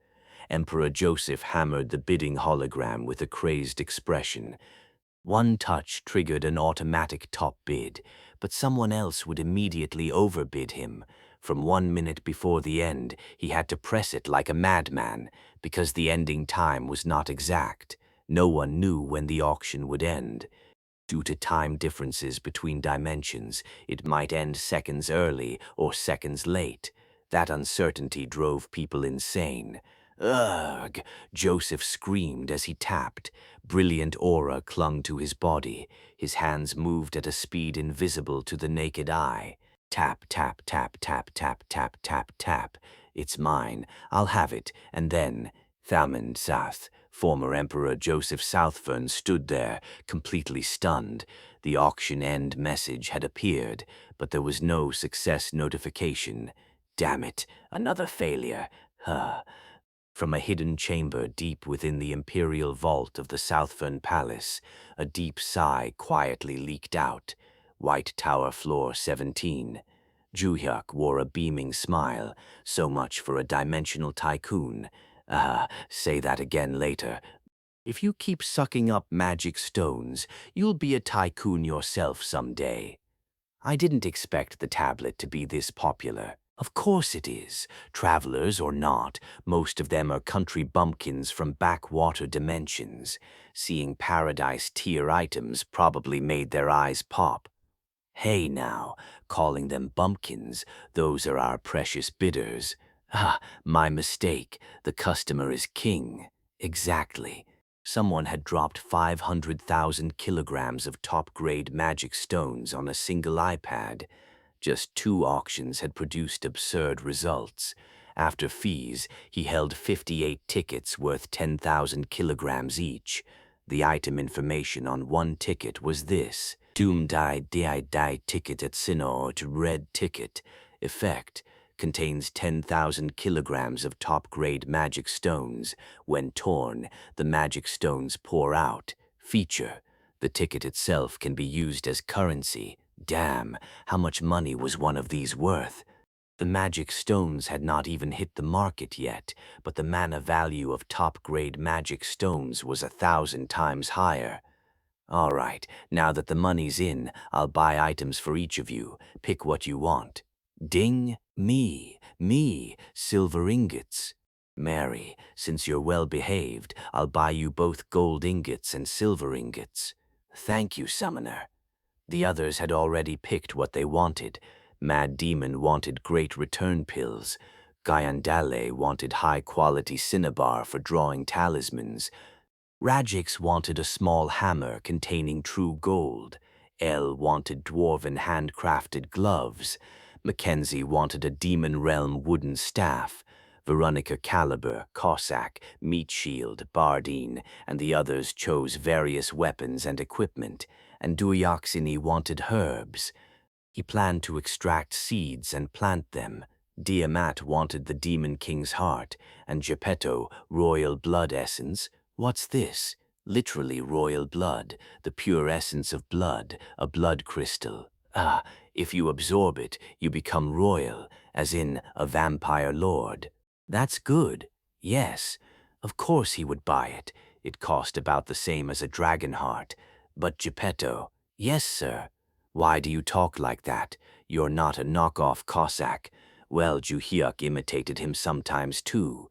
Emperor Joseph hammered the bidding hologram with a crazed expression. One touch triggered an automatic top bid, but someone else would immediately overbid him. From 1 minute before the end, he had to press it like a madman, because the ending time was not exact. No one knew when the auction would end. Due to time differences between dimensions, it might end seconds early or seconds late. That uncertainty drove people insane. Ugh! Joseph screamed as he tapped. Brilliant aura clung to his body. His hands moved at a speed invisible to the naked eye. Tap, tap, tap, tap, tap, tap, tap, tap. It's mine. I'll have it. And then, Thalmund Sath, former Emperor Joseph Southfern, stood there, completely stunned. The auction end message had appeared, but there was no success notification. Damn it, another failure. From a hidden chamber deep within the imperial vault of the Southfern Palace, a deep sigh quietly leaked out. White Tower Floor 17. Juhyuk wore a beaming smile. So much for a dimensional tycoon. Say that again later. If you keep sucking up magic stones, you'll be a tycoon yourself someday. I didn't expect the tablet to be this popular. Of course it is. Travelers or not, most of them are country bumpkins from backwater dimensions. Seeing paradise tier items probably made their eyes pop. Hey now, calling them bumpkins, those are our precious bidders. My mistake. The customer is king. Exactly. Someone had dropped 500,000 kilograms of top-grade magic stones on a single iPad. Just 2 auctions had produced absurd results. After fees, he held 58 tickets worth 10,000 kilograms each. The item information on one ticket was this: Doom Die Die ticket at Sinort red ticket. Effect: contains 10,000 kilograms of top-grade magic stones. When torn, the magic stones pour out. Feature: the ticket itself can be used as currency. Damn, how much money was one of these worth? The magic stones had not even hit the market yet, but the mana value of top-grade magic stones was 1,000 times higher. All right, now that the money's in, I'll buy items for each of you. Pick what you want. Ding, me, silver ingots. Mary, since you're well behaved, I'll buy you both gold ingots and silver ingots. Thank you, Summoner. The others had already picked what they wanted. Mad Demon wanted great return pills. Gayandale wanted high-quality cinnabar for drawing talismans. Rajix wanted a small hammer containing true gold. El wanted dwarven handcrafted gloves. Mackenzie wanted a demon realm wooden staff. Veronica Caliber, Cossack, Meat Shield, Bardine, and the others chose various weapons and equipment, and Duyoxini wanted herbs. He planned to extract seeds and plant them. Diamat wanted the Demon King's heart, and Geppetto, royal blood essence. What's this? Literally royal blood, the pure essence of blood, a blood crystal. Ah, if you absorb it, you become royal, as in a vampire lord. That's good. Yes, of course he would buy it. It cost about the same as a dragon heart. But Geppetto, yes, sir. Why do you talk like that? You're not a knockoff Cossack. Well, Juhyuk imitated him sometimes too.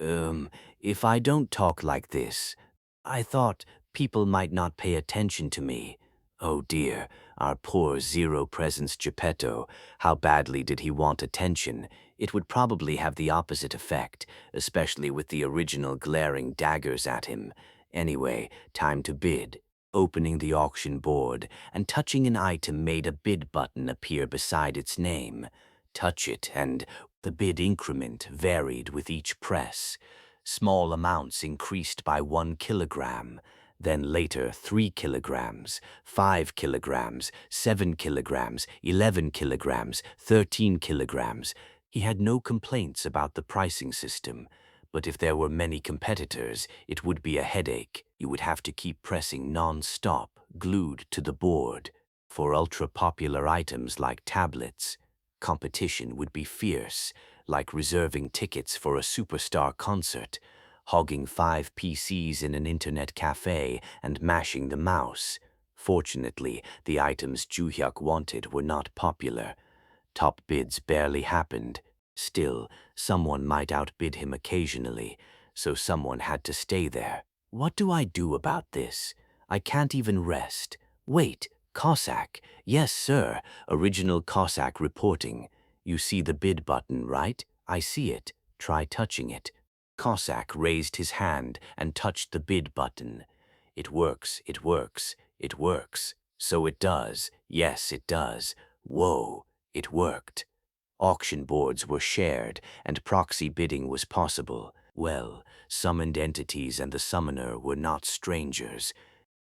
If I don't talk like this, I thought people might not pay attention to me. Oh dear, our poor zero-presence Geppetto. How badly did he want attention? It would probably have the opposite effect, especially with the original glaring daggers at him. Anyway, time to bid. Opening the auction board and touching an item made a bid button appear beside its name. Touch it and the bid increment varied with each press. Small amounts increased by 1 kilogram, then later 3 kilograms, 5 kilograms, 7 kilograms, 11 kilograms, 13 kilograms. He had no complaints about the pricing system, but if there were many competitors, it would be a headache. You would have to keep pressing non-stop, glued to the board. For ultra-popular items like tablets, competition would be fierce, like reserving tickets for a superstar concert, hogging 5 PCs in an internet cafe and mashing the mouse. Fortunately, the items Juhyuk wanted were not popular. Top bids barely happened. Still, someone might outbid him occasionally, so someone had to stay there. What do I do about this? I can't even rest. Wait, Cossack. Yes, sir. Original Cossack reporting. You see the bid button, right? I see it. Try touching it. Cossack raised his hand and touched the bid button. It works, it works, it works. So it does. Yes, it does. Whoa, it worked. Auction boards were shared, and proxy bidding was possible. Well, summoned entities and the summoner were not strangers.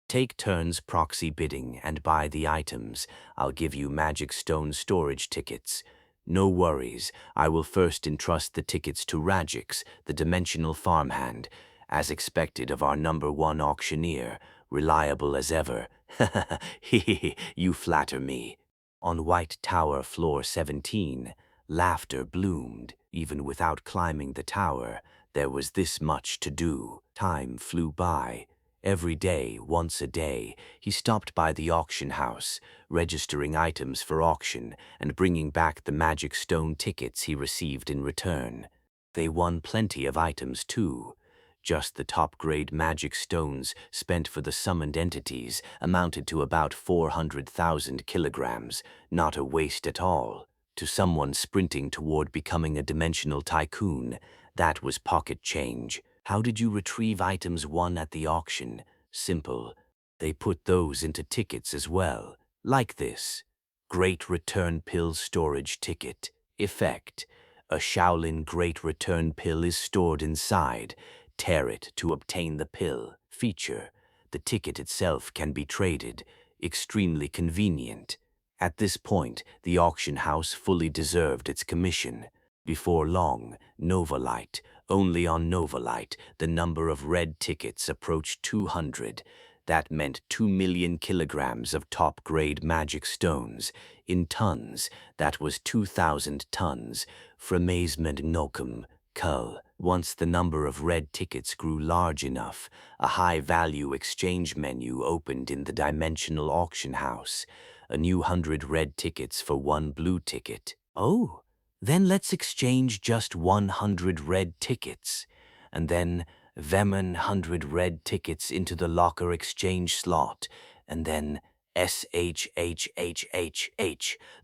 Take turns proxy bidding and buy the items. I'll give you magic stone storage tickets. No worries, I will first entrust the tickets to Rajix, the dimensional farmhand, as expected of our #1 auctioneer, reliable as ever. Hehehe, you flatter me. On White Tower floor 17, laughter bloomed. Even without climbing the tower, there was this much to do. Time flew by. Every day, once a day, he stopped by the auction house, registering items for auction and bringing back the magic stone tickets he received in return. They won plenty of items too. Just the top-grade magic stones spent for the summoned entities amounted to about 400,000 kilograms, not a waste at all. To someone sprinting toward becoming a dimensional tycoon, that was pocket change. How did you retrieve items won at the auction? Simple. They put those into tickets as well, like this. Great Return Pill Storage Ticket. Effect. A Shaolin Great Return Pill is stored inside. Tear it to obtain the pill. Feature. The ticket itself can be traded. Extremely convenient. At this point, the auction house fully deserved its commission. Before long, Novalite. Only on Novalite, the number of red tickets approached 200. That meant 2 million kilograms of top-grade magic stones. In tons, that was 2,000 tons. Framazement Nokum, Cull. Once the number of red tickets grew large enough, a high-value exchange menu opened in the dimensional auction house. A new 100 red tickets for 1 blue ticket. Oh, Then let's exchange just 100 red tickets, and then Veman 100 red tickets into the locker exchange slot, and then SHHHHH.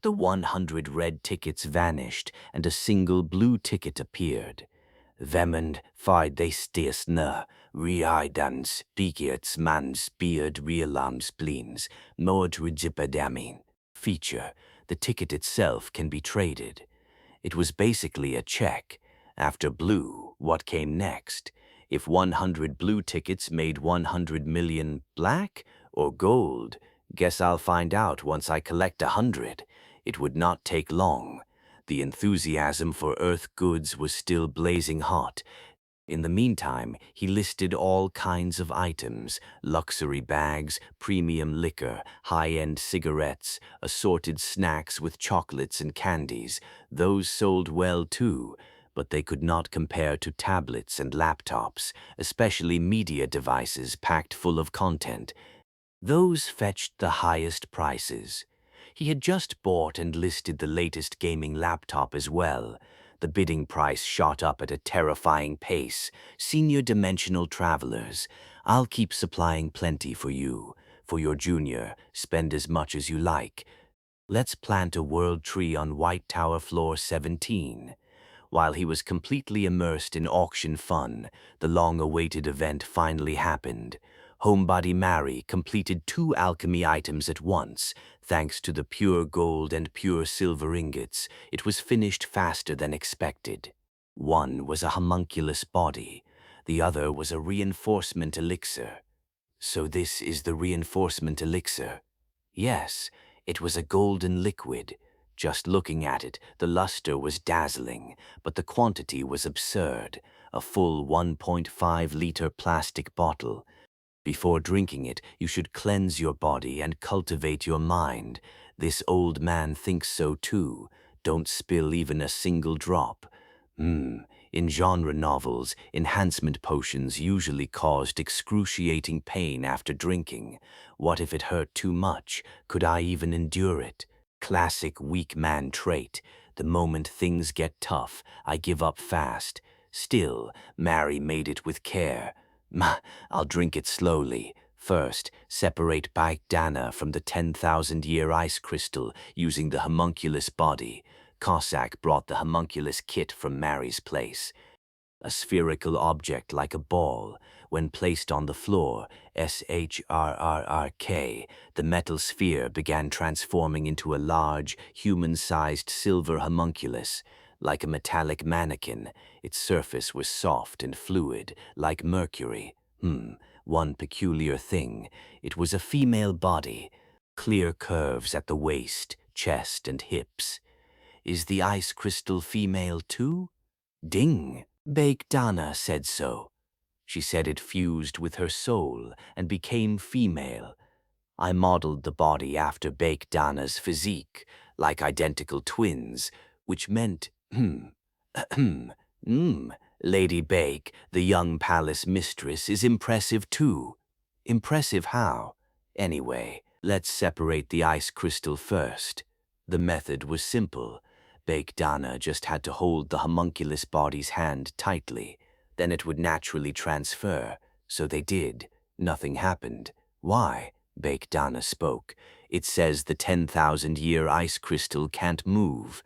The 100 red tickets vanished, and a single blue ticket appeared. Vemend fide they stiesne, reidans, pikiets mans beard realams bleens, modrigipedamin. Feature, the ticket itself can be traded. It was basically a check. After blue, what came next? If 100 blue tickets made 100 million black or gold? Guess I'll find out once I collect 100. It would not take long. The enthusiasm for Earth goods was still blazing hot. In the meantime, he listed all kinds of items: luxury bags, premium liquor, high-end cigarettes, assorted snacks with chocolates and candies. Those sold well too, but they could not compare to tablets and laptops, especially media devices packed full of content. Those fetched the highest prices. He had just bought and listed the latest gaming laptop as well. The bidding price shot up at a terrifying pace. Senior dimensional travelers, I'll keep supplying plenty for you. For your junior, spend as much as you like. Let's plant a world tree on White Tower floor 17. While he was completely immersed in auction fun, the long-awaited event finally happened. Homebody Mary completed 2 alchemy items at once. Thanks to the pure gold and pure silver ingots, it was finished faster than expected. One was a homunculus body. The other was a reinforcement elixir. So this is the reinforcement elixir? Yes, it was a golden liquid. Just looking at it, the luster was dazzling, but the quantity was absurd. A full 1.5-liter plastic bottle. Before drinking it, you should cleanse your body and cultivate your mind. This old man thinks so too. Don't spill even a single drop. In genre novels, enhancement potions usually caused excruciating pain after drinking. What if it hurt too much? Could I even endure it? Classic weak man trait. The moment things get tough, I give up fast. Still, Mary made it with care. I'll drink it slowly. First, separate Dana from the 10,000-year ice crystal using the homunculus body. Cossack brought the homunculus kit from Mary's place. A spherical object like a ball. When placed on the floor, SHRRRK, the metal sphere began transforming into a large, human-sized silver homunculus. Like a metallic mannequin, its surface was soft and fluid, like mercury. One peculiar thing, it was a female body. Clear curves at the waist, chest, and hips. Is the ice crystal female too? Ding! Dana said so. She said it fused with her soul and became female. I modeled the body after Dana's physique, like identical twins, which meant, Lady Bake, the young palace mistress, is impressive too. Impressive how? Anyway, let's separate the ice crystal first. The method was simple. Dana just had to hold the homunculus body's hand tightly. Then it would naturally transfer. So they did. Nothing happened. Why? Dana spoke. It says the 10,000-year ice crystal can't move.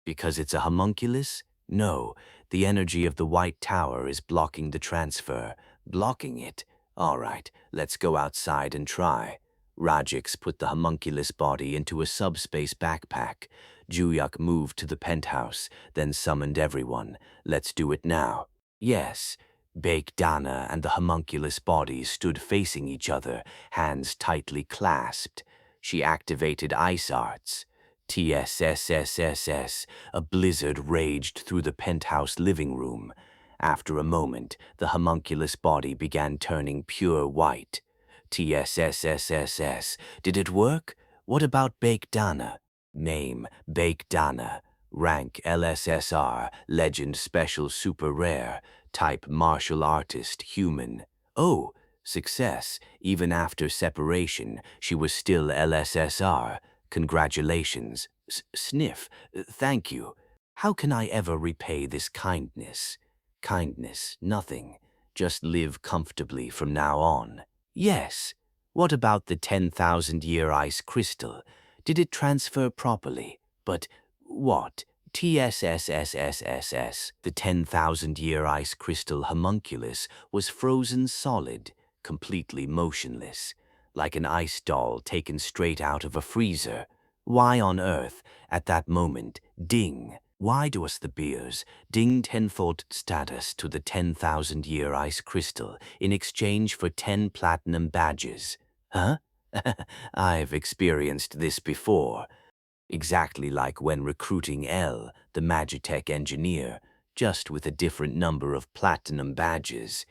Because it's a homunculus? No, the energy of the White Tower is blocking the transfer. Blocking it? All right, let's go outside and try. Rajix put the homunculus body into a subspace backpack. Juyuk moved to the penthouse, then summoned everyone. Let's do it now. Yes. Dana and the homunculus body stood facing each other, hands tightly clasped. She activated ice arts. TSSSSS, a blizzard raged through the penthouse living room. After a moment, the homunculus body began turning pure white. TSSSSS, did it work? What about Dana? Name, Dana. Rank, LSSR, Legend Special Super Rare. Type, Martial Artist, Human. Oh, success. Even after separation, she was still LSSR. Congratulations. Sniff. Thank you. How can I ever repay this kindness? Kindness, nothing. Just live comfortably from now on. Yes. What about the 10,000-year ice crystal? Did it transfer properly? But what? TSSSSSS. The 10,000-year ice crystal homunculus was frozen solid, completely motionless, like an ice doll taken straight out of a freezer. Why on earth, at that moment, ding? Why do us the beers ding tenfold status to the 10,000-year ice crystal in exchange for 10 platinum badges? Huh? I've experienced this before. Exactly like when recruiting L, the Magitech engineer, just with a different number of platinum badges.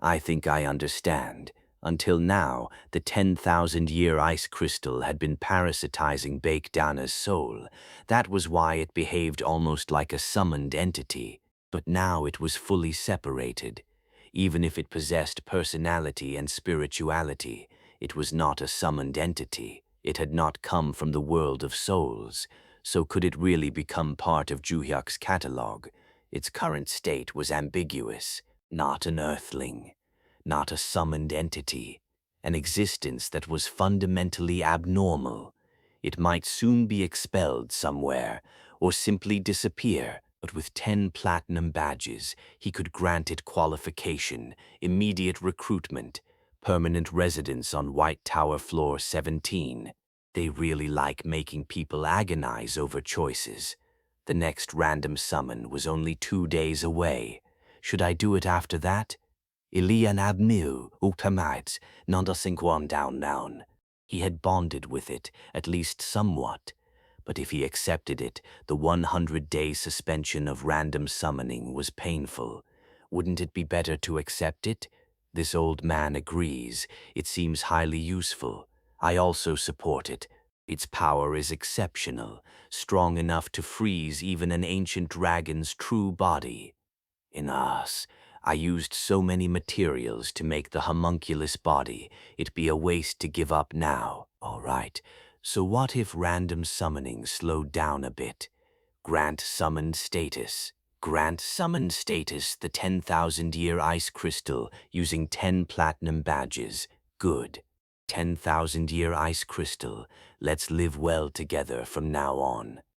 I think I understand. Until now, the 10,000-year ice crystal had been parasitizing Bakedana's soul. That was why it behaved almost like a summoned entity. But now it was fully separated. Even if it possessed personality and spirituality, it was not a summoned entity. It had not come from the world of souls. So could it really become part of Juhyuk's catalog? Its current state was ambiguous. Not an earthling. Not a summoned entity. An existence that was fundamentally abnormal. It might soon be expelled somewhere, or simply disappear. But with 10 platinum badges, he could grant it qualification, immediate recruitment, permanent residence on White Tower Floor 17. They really like making people agonize over choices. The next random summon was only 2 days away. Should I do it after that? Ilian Abmil, Utamites, Nanda Sinkwan down. He had bonded with it, at least somewhat. But if he accepted it, the 100-day suspension of random summoning was painful. Wouldn't it be better to accept it? This old man agrees. It seems highly useful. I also support it. Its power is exceptional, strong enough to freeze even an ancient dragon's true body. In us, I used so many materials to make the homunculus body, it'd be a waste to give up now. All right, so what if random summoning slowed down a bit? Grant summoned status. Grant summoned status the 10,000-year ice crystal using 10 platinum badges. Good. 10,000-year ice crystal. Let's live well together from now on.